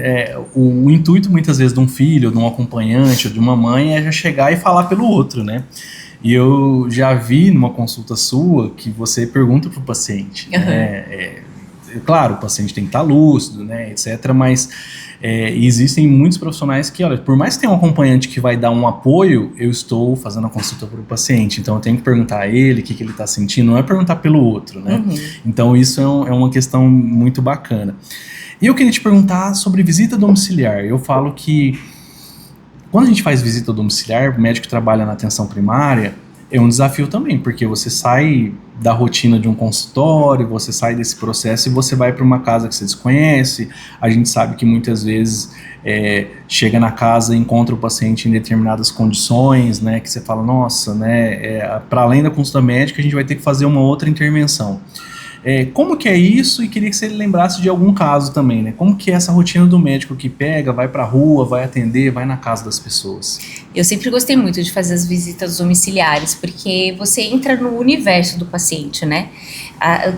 o intuito muitas vezes de um filho, de um acompanhante ou de uma mãe é já chegar e falar pelo outro, né? E eu já vi numa consulta sua que você pergunta para o paciente, né? Claro, o paciente tem que estar lúcido, né, etc. Mas existem muitos profissionais que, olha, por mais que tenha um acompanhante que vai dar um apoio, eu estou fazendo a consulta para o paciente. Então eu tenho que perguntar a ele o que ele está sentindo, não é perguntar pelo outro, né? Então isso é uma questão muito bacana. E eu queria te perguntar sobre visita domiciliar. Eu falo que quando a gente faz visita domiciliar, o médico que trabalha na atenção primária, é um desafio também, porque você sai da rotina de um consultório, você sai desse processo e você vai para uma casa que você desconhece. A gente sabe que muitas vezes chega na casa e encontra o paciente em determinadas condições, né, que você fala, nossa, né, para além da consulta médica, a gente vai ter que fazer uma outra intervenção. Como que é isso? E queria que você lembrasse de algum caso também, né? Como que é essa rotina do médico que pega, vai pra rua, vai atender, vai na casa das pessoas? Eu sempre gostei muito de fazer as visitas domiciliares, porque você entra no universo do paciente, né?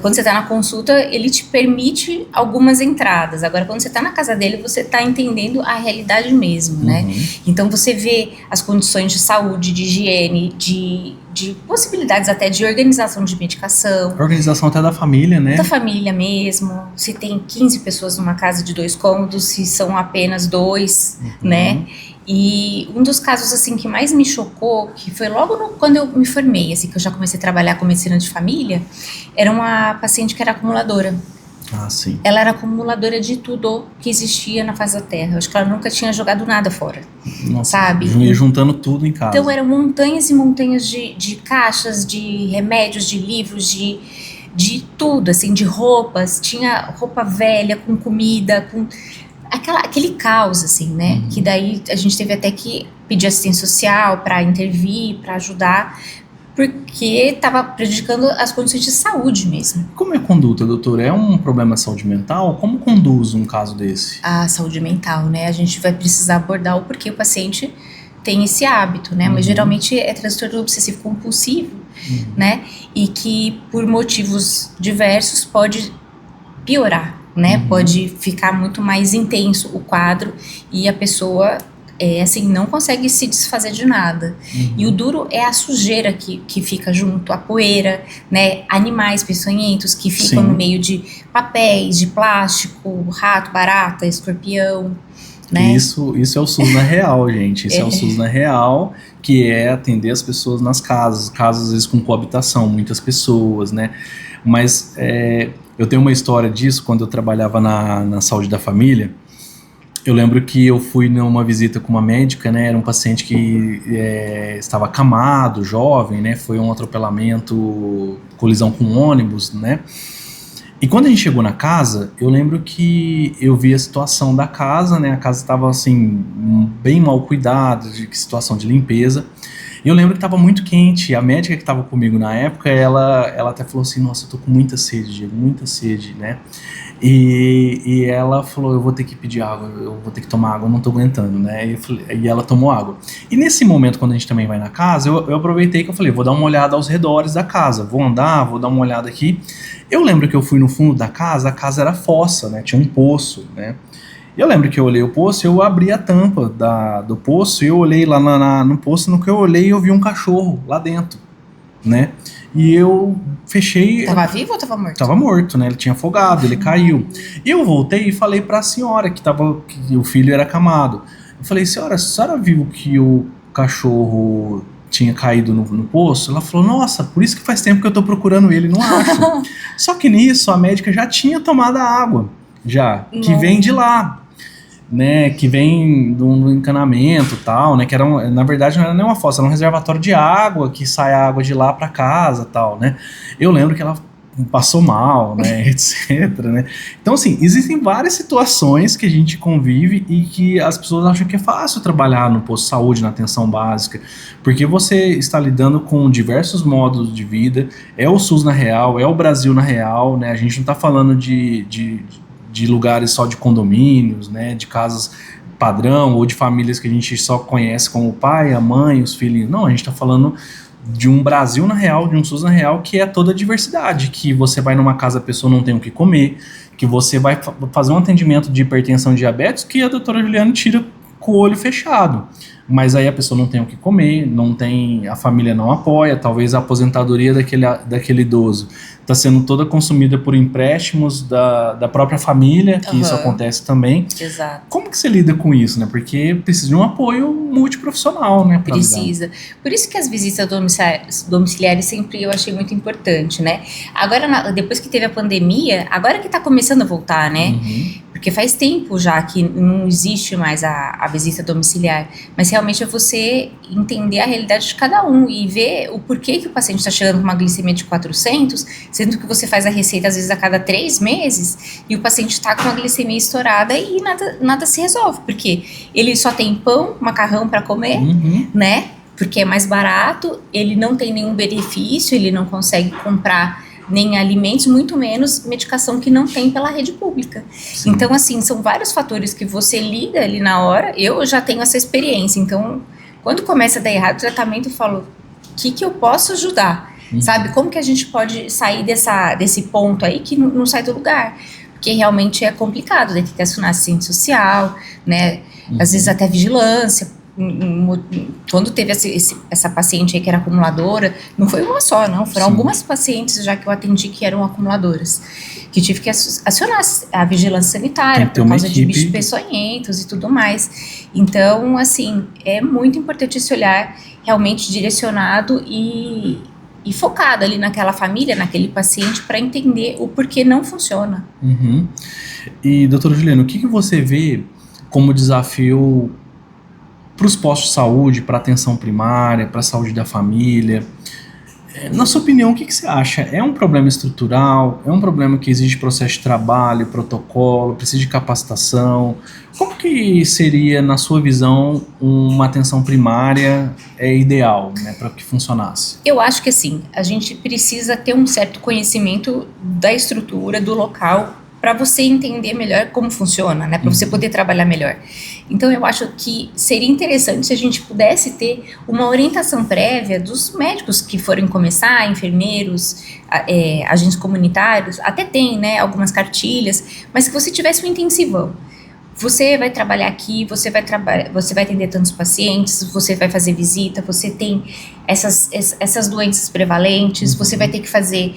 Quando você está na consulta, ele te permite algumas entradas. Agora, quando você está na casa dele, você está entendendo a realidade mesmo, né? Então, você vê as condições de saúde, de higiene, de possibilidades até de organização de medicação. Organização até da família, né? Da família mesmo. Se tem 15 pessoas numa casa de 2 cômodos, se são apenas 2, né? E um dos casos, assim, que mais me chocou, que foi logo quando eu me formei, assim, que eu já comecei a trabalhar com medicina de família, era uma paciente que era acumuladora. Ah, sim. Ela era acumuladora de tudo que existia na face da Terra. Eu acho que ela nunca tinha jogado nada fora. Nossa, sabe? Ia juntando tudo em casa. Então eram montanhas e montanhas de caixas, de remédios, de livros, de tudo, assim, de roupas. Tinha roupa velha, com comida, com aquele caos, assim, né? Que daí a gente teve até que pedir assistência social para intervir, para ajudar, porque estava prejudicando as condições de saúde mesmo. Como é a conduta, doutora? É um problema de saúde mental? Como conduz um caso desse? A saúde mental, né? A gente vai precisar abordar o porquê o paciente tem esse hábito, né? Mas geralmente é transtorno obsessivo compulsivo, né? E que por motivos diversos pode piorar, né? Pode ficar muito mais intenso o quadro e a pessoa assim, não consegue se desfazer de nada. E o duro é a sujeira que fica junto, a poeira, né? Animais peçonhentos que ficam no meio de papéis, de plástico, rato, barata, escorpião, né? Isso é o SUS na real, gente. Isso é o SUS na real, que é atender as pessoas nas casas às vezes com coabitação, muitas pessoas, né? Mas eu tenho uma história disso quando eu trabalhava na saúde da família. Eu lembro que eu fui numa visita com uma médica, né? Era um paciente que estava acamado, jovem, né? Foi um atropelamento, colisão com um ônibus, né? E quando a gente chegou na casa, eu lembro que eu vi a situação da casa, né? A casa estava, assim, bem mal cuidada, de situação de limpeza. E eu lembro que estava muito quente. A médica que estava comigo na época, ela até falou assim, nossa, eu tô com muita sede, Diego, muita sede, né? E ela falou, eu vou ter que pedir água, eu vou ter que tomar água, eu não tô aguentando, né? E ela tomou água. E nesse momento, quando a gente também vai na casa, eu aproveitei que eu falei, vou dar uma olhada aos redores da casa, vou andar, vou dar uma olhada aqui. Eu lembro que eu fui no fundo da casa, a casa era fossa, né? Tinha um poço, né? E eu lembro que eu olhei o poço, eu abri a tampa do poço e eu olhei lá no poço, no que eu olhei eu vi um cachorro lá dentro, né? E eu fechei... Tava vivo ou tava morto? Tava morto, né? Ele tinha afogado, ele caiu. E eu voltei e falei pra senhora que o filho era acamado. Eu falei, senhora, a senhora viu que o cachorro tinha caído no poço? Ela falou, nossa, por isso que faz tempo que eu tô procurando ele, não acho. Só que nisso a médica já tinha tomado a água, que vem de lá, né, que vem do encanamento e tal, né, que era na verdade não era nem uma fossa, era um reservatório de água, que sai a água de lá para casa tal, né. Eu lembro que ela passou mal, né, etc, né. Então, assim, existem várias situações que a gente convive e que as pessoas acham que é fácil trabalhar no posto de saúde, na atenção básica, porque você está lidando com diversos modos de vida, é o SUS na real, é o Brasil na real, né, a gente não está falando de lugares só de condomínios, né, de casas padrão ou de famílias que a gente só conhece como o pai, a mãe, os filhos. Não, a gente está falando de um Brasil na real, de um SUS na real, que é toda a diversidade, que você vai numa casa, a pessoa não tem o que comer, que você vai fazer um atendimento de hipertensão e diabetes que a doutora Juliana tira com o olho fechado. Mas aí a pessoa não tem o que comer, a família não apoia, talvez a aposentadoria daquele idoso está sendo toda consumida por empréstimos da própria família, que isso acontece também. Exato. Como que você lida com isso, né? Porque precisa de um apoio multiprofissional, né? Precisa. Por isso que as visitas domiciliares sempre eu achei muito importante, né? Agora, depois que teve a pandemia, agora que está começando a voltar, né? Porque faz tempo já que não existe mais a visita domiciliar, mas realmente é você entender a realidade de cada um e ver o porquê que o paciente está chegando com uma glicemia de 400, sendo que você faz a receita às vezes a cada 3 meses e o paciente está com uma glicemia estourada e nada se resolve, porque ele só tem pão, macarrão para comer, né? Porque é mais barato, ele não tem nenhum benefício, ele não consegue comprar nem alimentos, muito menos medicação que não tem pela rede pública. Sim. Então, assim, são vários fatores que você lida ali na hora. Eu já tenho essa experiência, então, quando começa a dar errado o tratamento, eu falo, o que eu posso ajudar? Sabe, como que a gente pode sair desse ponto aí que não sai do lugar? Porque realmente é complicado, né? Tem que acionar assistente social, né? Às vezes até vigilância. Quando teve essa paciente aí que era acumuladora, não foi uma só, não, foram algumas pacientes já que eu atendi que eram acumuladoras, que tive que acionar a vigilância sanitária por causa de bichos peçonhentos e tudo mais. Então, assim, é muito importante esse olhar realmente direcionado e focado ali naquela família, naquele paciente, para entender o porquê não funciona. E, doutora Juliana, o que você vê como desafio para os postos de saúde, para a atenção primária, para a saúde da família? Na sua opinião, o que você acha? É um problema estrutural? É um problema que exige processo de trabalho, protocolo, precisa de capacitação? Como que seria, na sua visão, uma atenção primária ideal, né, para que funcionasse? Eu acho que assim, a gente precisa ter um certo conhecimento da estrutura, do local para você entender melhor como funciona, né? Para você poder trabalhar melhor. Então, eu acho que seria interessante se a gente pudesse ter uma orientação prévia dos médicos que forem começar, enfermeiros, agentes comunitários, até tem, né, algumas cartilhas, mas que você tivesse um intensivão. Você vai trabalhar aqui, você vai atender tantos pacientes, você vai fazer visita, você tem essas doenças prevalentes, você vai ter que fazer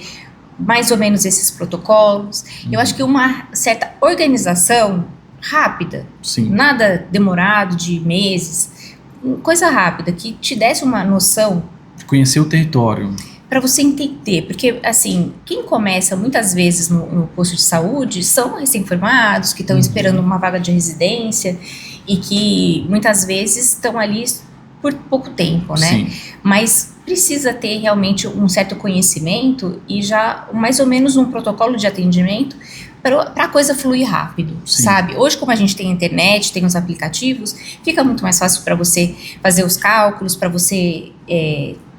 mais ou menos esses protocolos. Eu acho que uma certa organização rápida, Sim. Nada demorado de meses, coisa rápida, que te desse uma noção. Conhecer o território. Para você entender, porque assim, quem começa muitas vezes no posto de saúde são recém-formados, que estão esperando uma vaga de residência e que muitas vezes estão ali por pouco tempo, né? Sim. Mas precisa ter realmente um certo conhecimento e já mais ou menos um protocolo de atendimento para a coisa fluir rápido, Sim. sabe? Hoje, como a gente tem a internet, tem os aplicativos, fica muito mais fácil para você fazer os cálculos, para você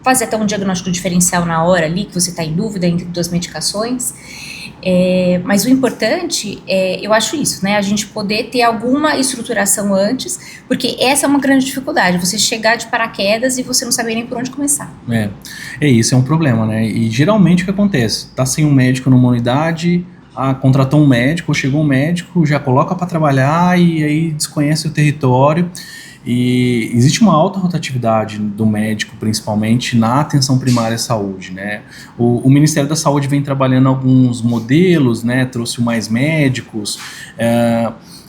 fazer até um diagnóstico diferencial na hora ali, que você está em dúvida entre duas medicações. Mas o importante eu acho isso, né? A gente poder ter alguma estruturação antes, porque essa é uma grande dificuldade, você chegar de paraquedas e você não saber nem por onde começar. Isso é um problema, né? E geralmente o que acontece? Tá sem um médico numa unidade, contratou um médico, chegou um médico, já coloca para trabalhar e aí desconhece o território. E existe uma alta rotatividade do médico, principalmente na atenção primária à saúde, né? O Ministério da Saúde vem trabalhando alguns modelos, né? Trouxe mais médicos.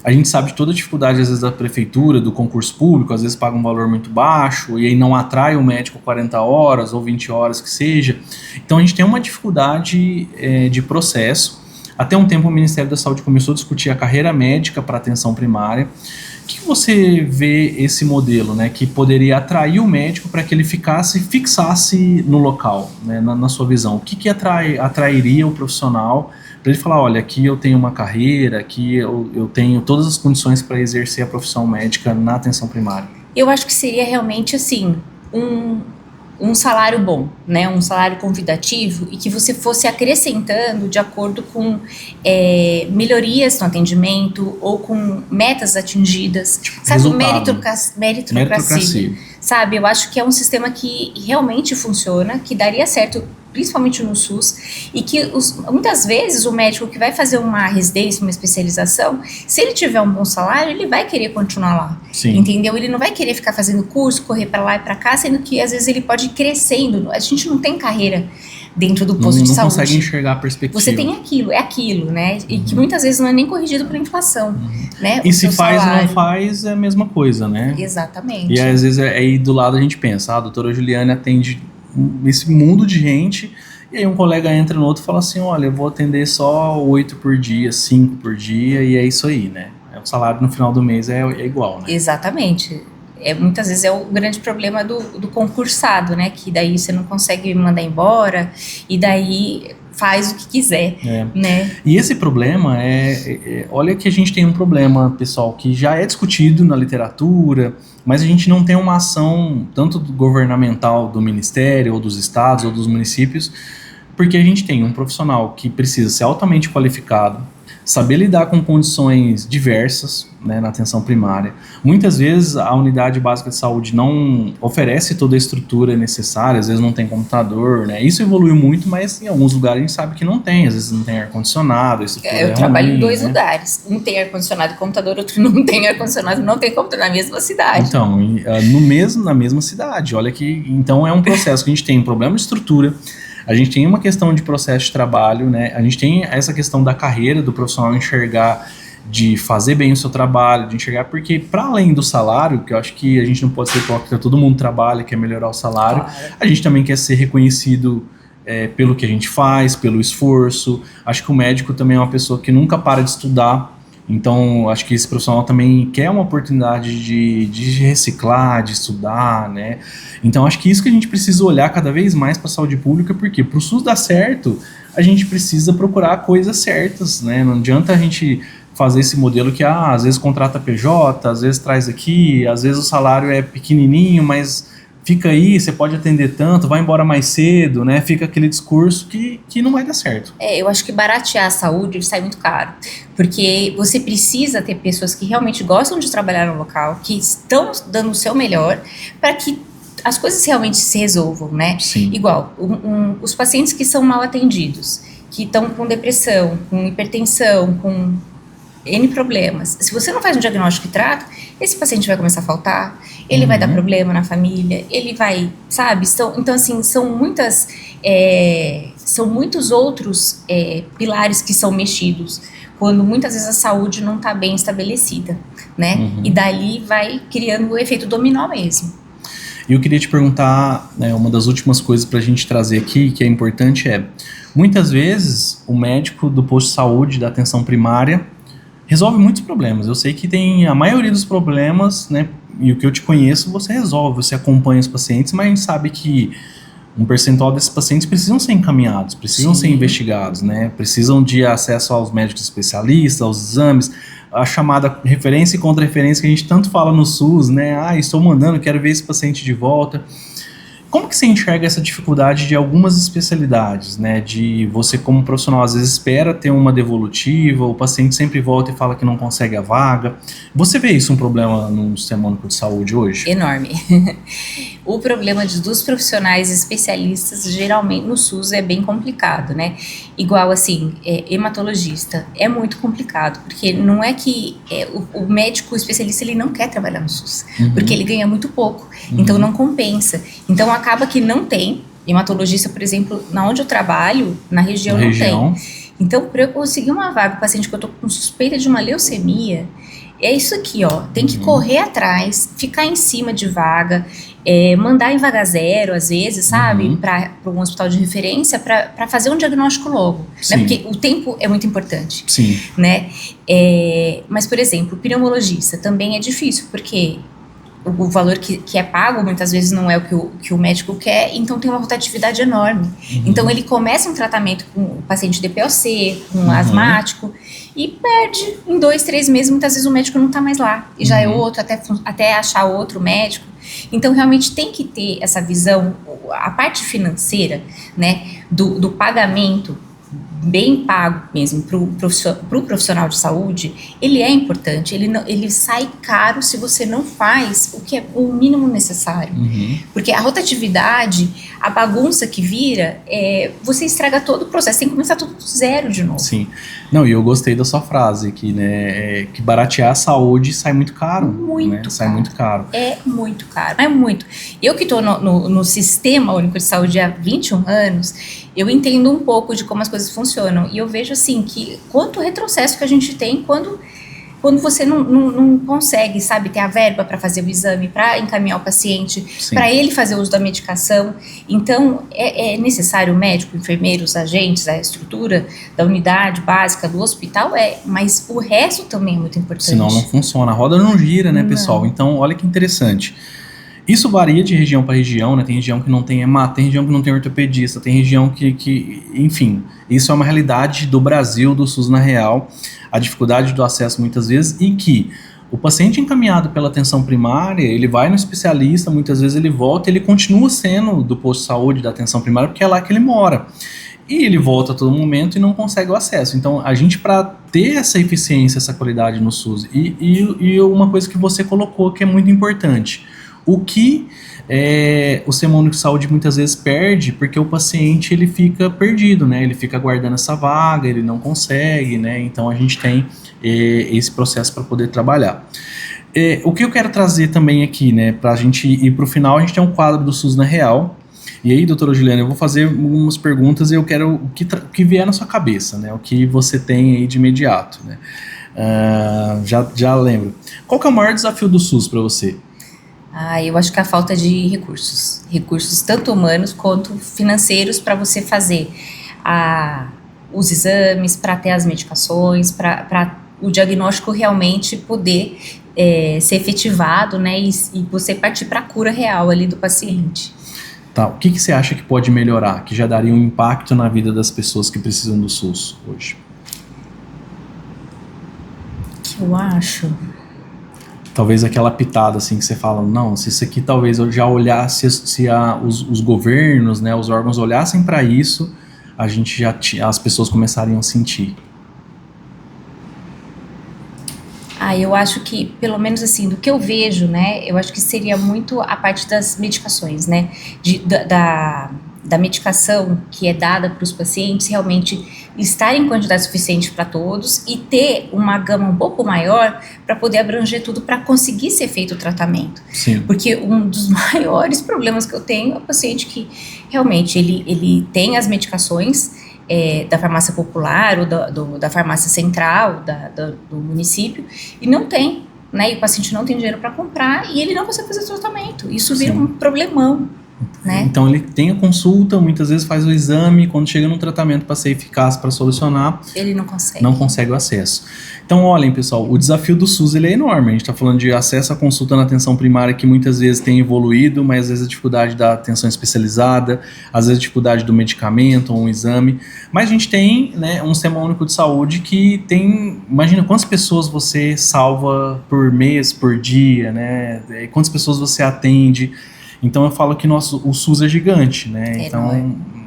A gente sabe de toda a dificuldade, às vezes, da prefeitura, do concurso público, às vezes paga um valor muito baixo e aí não atrai o médico 40 horas ou 20 horas que seja. Então a gente tem uma dificuldade de processo. Até um tempo o Ministério da Saúde começou a discutir a carreira médica para atenção primária. O que você vê esse modelo, né, que poderia atrair o médico para que ele fixasse no local, né, na sua visão? O que atrairia o profissional para ele falar, olha, aqui eu tenho uma carreira, aqui eu tenho todas as condições para exercer a profissão médica na atenção primária? Eu acho que seria realmente assim, um salário bom, né, um salário convidativo e que você fosse acrescentando de acordo com melhorias no atendimento ou com metas atingidas, sabe, meritocracia, sabe, eu acho que é um sistema que realmente funciona, que daria certo principalmente no SUS, e que muitas vezes o médico que vai fazer uma residência, uma especialização, se ele tiver um bom salário, ele vai querer continuar lá. Sim. Entendeu? Ele não vai querer ficar fazendo curso, correr para lá e para cá, sendo que às vezes ele pode ir crescendo. A gente não tem carreira dentro do posto de saúde. Não consegue enxergar a perspectiva. Você tem aquilo, né? E que muitas vezes não é nem corrigido pela inflação, né? E se faz ou não faz, é a mesma coisa, né? Exatamente. E às vezes aí do lado a gente pensa, a doutora Juliane atende esse mundo de gente, e aí um colega entra no outro e fala assim, olha, eu vou atender só 8 por dia, 5 por dia, e é isso aí, né? O salário no final do mês é igual, né? Exatamente. Muitas vezes é o grande problema do concursado, né? Que daí você não consegue mandar embora, e daí faz o que quiser, né? E esse problema olha que a gente tem um problema, pessoal, que já é discutido na literatura, mas a gente não tem uma ação tanto governamental do ministério, ou dos estados, ou dos municípios, porque a gente tem um profissional que precisa ser altamente qualificado, saber lidar com condições diversas, né, na atenção primária. Muitas vezes a unidade básica de saúde não oferece toda a estrutura necessária, às vezes não tem computador, né? Isso evoluiu muito, mas em alguns lugares a gente sabe que não tem, às vezes não tem ar-condicionado. Eu trabalho em 2 lugares, um tem ar-condicionado e computador, outro não tem ar-condicionado e não tem computador, na mesma cidade. Então, na mesma cidade, olha que, então é um processo que a gente tem um problema de estrutura. A gente tem uma questão de processo de trabalho, né? A gente tem essa questão da carreira do profissional enxergar, de fazer bem o seu trabalho, de enxergar, porque para além do salário, que eu acho que a gente não pode ser hipócrita, todo mundo trabalha, quer melhorar o salário, claro. A gente também quer ser reconhecido pelo que a gente faz, pelo esforço. Acho que o médico também é uma pessoa que nunca para de estudar. Então, acho que esse profissional também quer uma oportunidade de reciclar, de estudar, né? Então, acho que isso que a gente precisa olhar cada vez mais para a saúde pública, porque para o SUS dar certo, a gente precisa procurar coisas certas, né? Não adianta a gente fazer esse modelo que, às vezes contrata PJ, às vezes traz aqui, às vezes o salário é pequenininho, mas fica aí, você pode atender tanto, vai embora mais cedo, né? Fica aquele discurso que não vai dar certo. Eu acho que baratear a saúde sai muito caro, porque você precisa ter pessoas que realmente gostam de trabalhar no local, que estão dando o seu melhor, para que as coisas realmente se resolvam, né? Sim. Igual, os pacientes que são mal atendidos, que estão com depressão, com hipertensão, com N problemas. Se você não faz um diagnóstico e trata, esse paciente vai começar a faltar, ele vai dar problema na família, ele vai, sabe? Então, assim, são muitos outros pilares que são mexidos, quando muitas vezes a saúde não está bem estabelecida, né? E dali vai criando o efeito dominó mesmo. E eu queria te perguntar, né, uma das últimas coisas para a gente trazer aqui, que é importante, muitas vezes o médico do posto de saúde, da atenção primária, resolve muitos problemas. Eu sei que tem a maioria dos problemas, né, e o que eu te conheço, você resolve, você acompanha os pacientes, mas a gente sabe que um percentual desses pacientes precisam ser encaminhados, precisam ser investigados, né, precisam de acesso aos médicos especialistas, aos exames, a chamada referência e contra-referência que a gente tanto fala no SUS, né? Estou mandando, quero ver esse paciente de volta. Como que você enxerga essa dificuldade de algumas especialidades, né? De você como profissional às vezes espera ter uma devolutiva, o paciente sempre volta e fala que não consegue a vaga. Você vê isso um problema no Sistema Único de Saúde hoje? Enorme. O problema dos profissionais especialistas, geralmente no SUS, é bem complicado, né? Igual, assim, hematologista, é muito complicado, porque não é que o médico especialista, ele não quer trabalhar no SUS, porque ele ganha muito pouco, então não compensa. Então, acaba que não tem hematologista, por exemplo, na onde eu trabalho, na região não tem. Então, para eu conseguir uma vaga, o paciente que eu tô com suspeita de uma leucemia, é isso aqui, ó, tem que correr atrás, ficar em cima de vaga, mandar em vaga zero, às vezes, sabe, para um hospital de referência, para fazer um diagnóstico logo, né, porque o tempo é muito importante, né, mas, por exemplo, o pneumologista também é difícil, porque o valor que é pago muitas vezes não é o que o médico quer, então tem uma rotatividade enorme. Então ele começa um tratamento com o paciente DPOC, com um asmático, e perde em 2, 3 meses, muitas vezes o médico não está mais lá, e já é outro, até achar outro médico. Então realmente tem que ter essa visão, a parte financeira, né, do pagamento, bem pago mesmo para o profissional de saúde, ele é importante, ele sai caro se você não faz o que é o mínimo necessário, porque a rotatividade, a bagunça que vira, você estraga todo o processo, tem que começar tudo do zero de novo. Sim, não, e eu gostei da sua frase aqui, né, que baratear a saúde sai muito caro, muito né? caro. Sai muito caro. É muito caro, é muito. Eu que estou no Sistema Único de Saúde há 21 anos, eu entendo um pouco de como as coisas funcionam, e eu vejo assim, que quanto retrocesso que a gente tem quando você não consegue, sabe, ter a verba para fazer o exame, para encaminhar o paciente, para ele fazer o uso da medicação. Então, é necessário o médico, enfermeiros, agentes, a estrutura da unidade básica do hospital, mas o resto também é muito importante. Senão não funciona, a roda não gira, né, pessoal? Então, olha que interessante. Isso varia de região para região, né? Tem região que não tem hemato, tem região que não tem ortopedista, tem região que, enfim, isso é uma realidade do Brasil, do SUS na real, a dificuldade do acesso muitas vezes, e que o paciente encaminhado pela atenção primária, ele vai no especialista, muitas vezes ele volta, ele continua sendo do posto de saúde, da atenção primária, porque é lá que ele mora. E ele volta a todo momento e não consegue o acesso. Então, a gente, para ter essa eficiência, essa qualidade no SUS, e uma coisa que você colocou que é muito importante, o que o Sistema Único de Saúde muitas vezes perde, porque o paciente ele fica perdido, né? Ele fica aguardando essa vaga, ele não consegue, né? Então a gente tem esse processo para poder trabalhar. O que eu quero trazer também aqui, né? Para a gente ir para o final, a gente tem um quadro do SUS na Real. E aí, doutora Juliana, eu vou fazer algumas perguntas e eu quero o que vier na sua cabeça, né? O que você tem aí de imediato, né? Já lembro. Qual que é o maior desafio do SUS para você? Eu acho que a falta de recursos tanto humanos quanto financeiros para você fazer os exames, para ter as medicações, para o diagnóstico realmente poder ser efetivado, né, e você partir para a cura real ali do paciente. Tá, o que você acha que pode melhorar, que já daria um impacto na vida das pessoas que precisam do SUS hoje? O que eu acho? talvez aquela pitada assim que você fala, não, se isso aqui talvez eu já olhasse, os governos, né, os órgãos olhassem para isso, a gente as pessoas começariam a sentir. Eu acho que, pelo menos assim, do que eu vejo, né, eu acho que seria muito a parte das medicações, né, da medicação que é dada para os pacientes realmente estar em quantidade suficiente para todos e ter uma gama um pouco maior para poder abranger tudo para conseguir ser feito o tratamento. Sim. Porque um dos maiores problemas que eu tenho é o paciente que realmente ele tem as medicações da farmácia popular ou da farmácia central do município e não tem, né? E o paciente não tem dinheiro para comprar e ele não consegue fazer o tratamento. Isso vira um problemão. Né? Então ele tem a consulta, muitas vezes faz o exame, quando chega no tratamento para ser eficaz, para solucionar, ele não consegue. Não consegue o acesso. Então olhem pessoal, o desafio do SUS ele é enorme, a gente está falando de acesso à consulta na atenção primária que muitas vezes tem evoluído, mas às vezes a dificuldade da atenção especializada, às vezes a dificuldade do medicamento ou um exame, mas a gente tem, né, um sistema único de saúde que tem, imagina quantas pessoas você salva por mês, por dia, né? Quantas pessoas você atende. Então eu falo que o SUS é gigante, né? Então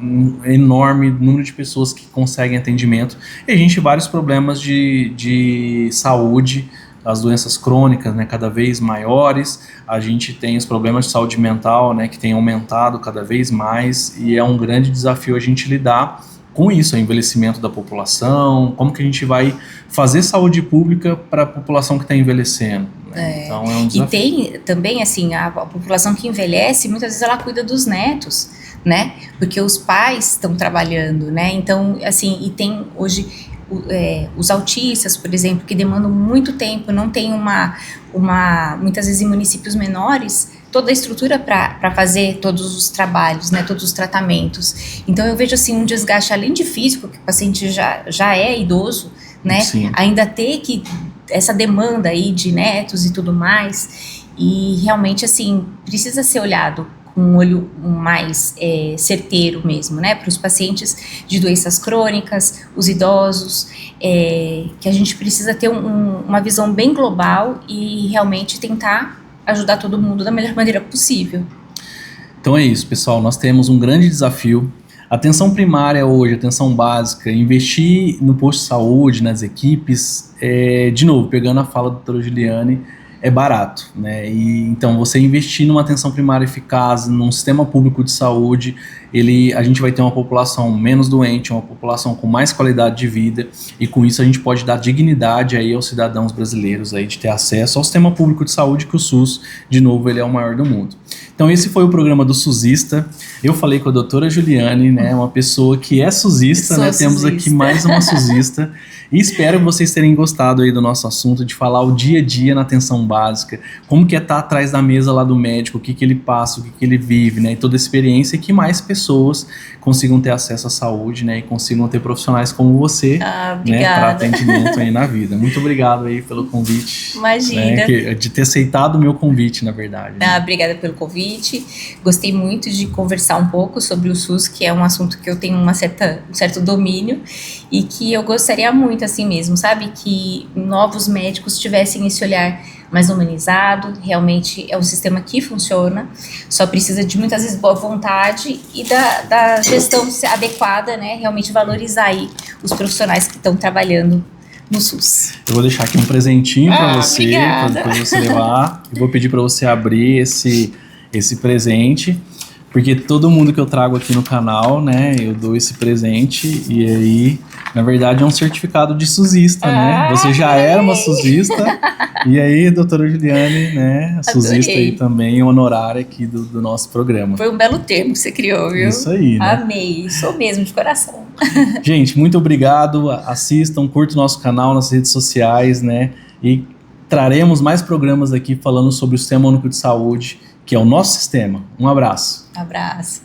um enorme número de pessoas que conseguem atendimento. E a gente tem vários problemas de saúde, as doenças crônicas, né, cada vez maiores. A gente tem os problemas de saúde mental, né, que tem aumentado cada vez mais. E é um grande desafio a gente lidar com isso, o envelhecimento da população, como que a gente vai fazer saúde pública para a população que está envelhecendo. Né? Então é um desafio. E tem também, assim, a população que envelhece, muitas vezes ela cuida dos netos, né? Porque os pais estão trabalhando, né? Então, assim, e tem hoje os autistas, por exemplo, que demandam muito tempo, não tem muitas vezes em municípios menores, toda a estrutura para fazer todos os trabalhos, né, todos os tratamentos. Então eu vejo assim um desgaste além de físico, que o paciente já é idoso, né, Sim. Ainda ter que essa demanda aí de netos e tudo mais, e realmente assim precisa ser olhado com um olho mais certeiro mesmo, né, para os pacientes de doenças crônicas, os idosos, que a gente precisa ter uma visão bem global e realmente tentar ajudar todo mundo da melhor maneira possível. Então é isso, pessoal, nós temos um grande desafio. Atenção primária hoje, atenção básica, investir no posto de saúde, nas equipes, de novo, pegando a fala da doutora Juliane, é barato, né? E então você investir numa atenção primária eficaz, num sistema público de saúde, a gente vai ter uma população menos doente, uma população com mais qualidade de vida, e com isso a gente pode dar dignidade aí aos cidadãos brasileiros aí de ter acesso ao sistema público de saúde, que o SUS, de novo, ele é o maior do mundo. Então esse foi o programa do SUSista. Eu falei com a doutora Juliane, né, uma pessoa que é SUSista, né? Temos aqui mais uma SUSista. E espero que vocês terem gostado aí do nosso assunto, de falar o dia a dia na atenção básica, como que é estar atrás da mesa lá do médico, o que que ele passa, o que que ele vive, né, e toda a experiência, e que mais pessoas consigam ter acesso à saúde, né, e consigam ter profissionais como você, né, para atendimento aí na vida. Muito obrigado aí pelo convite. Imagina. Né, de ter aceitado o meu convite, na verdade. Né? Obrigada pelo convite. Gostei muito de conversar um pouco sobre o SUS, que é um assunto que eu tenho um certo domínio e que eu gostaria muito, assim mesmo, sabe? Que novos médicos tivessem esse olhar mais humanizado. Realmente é um sistema que funciona, só precisa de muitas vezes boa vontade e da gestão adequada, né? Realmente valorizar aí os profissionais que estão trabalhando no SUS. Eu vou deixar aqui um presentinho para você, para depois você levar. Eu vou pedir para você abrir esse presente, porque todo mundo que eu trago aqui no canal, né, eu dou esse presente, e aí, na verdade, é um certificado de SUSista, né? Você já era uma SUSista, e aí, doutora Juliane, né, a SUSista aí também, honorária aqui do nosso programa. Foi um belo termo que você criou, viu? Isso aí, né? Amei, sou mesmo, de coração. Gente, muito obrigado, assistam, curtam o nosso canal nas redes sociais, né, e traremos mais programas aqui falando sobre o Sistema Único de Saúde, que é o nosso sistema. Um abraço. Abraço.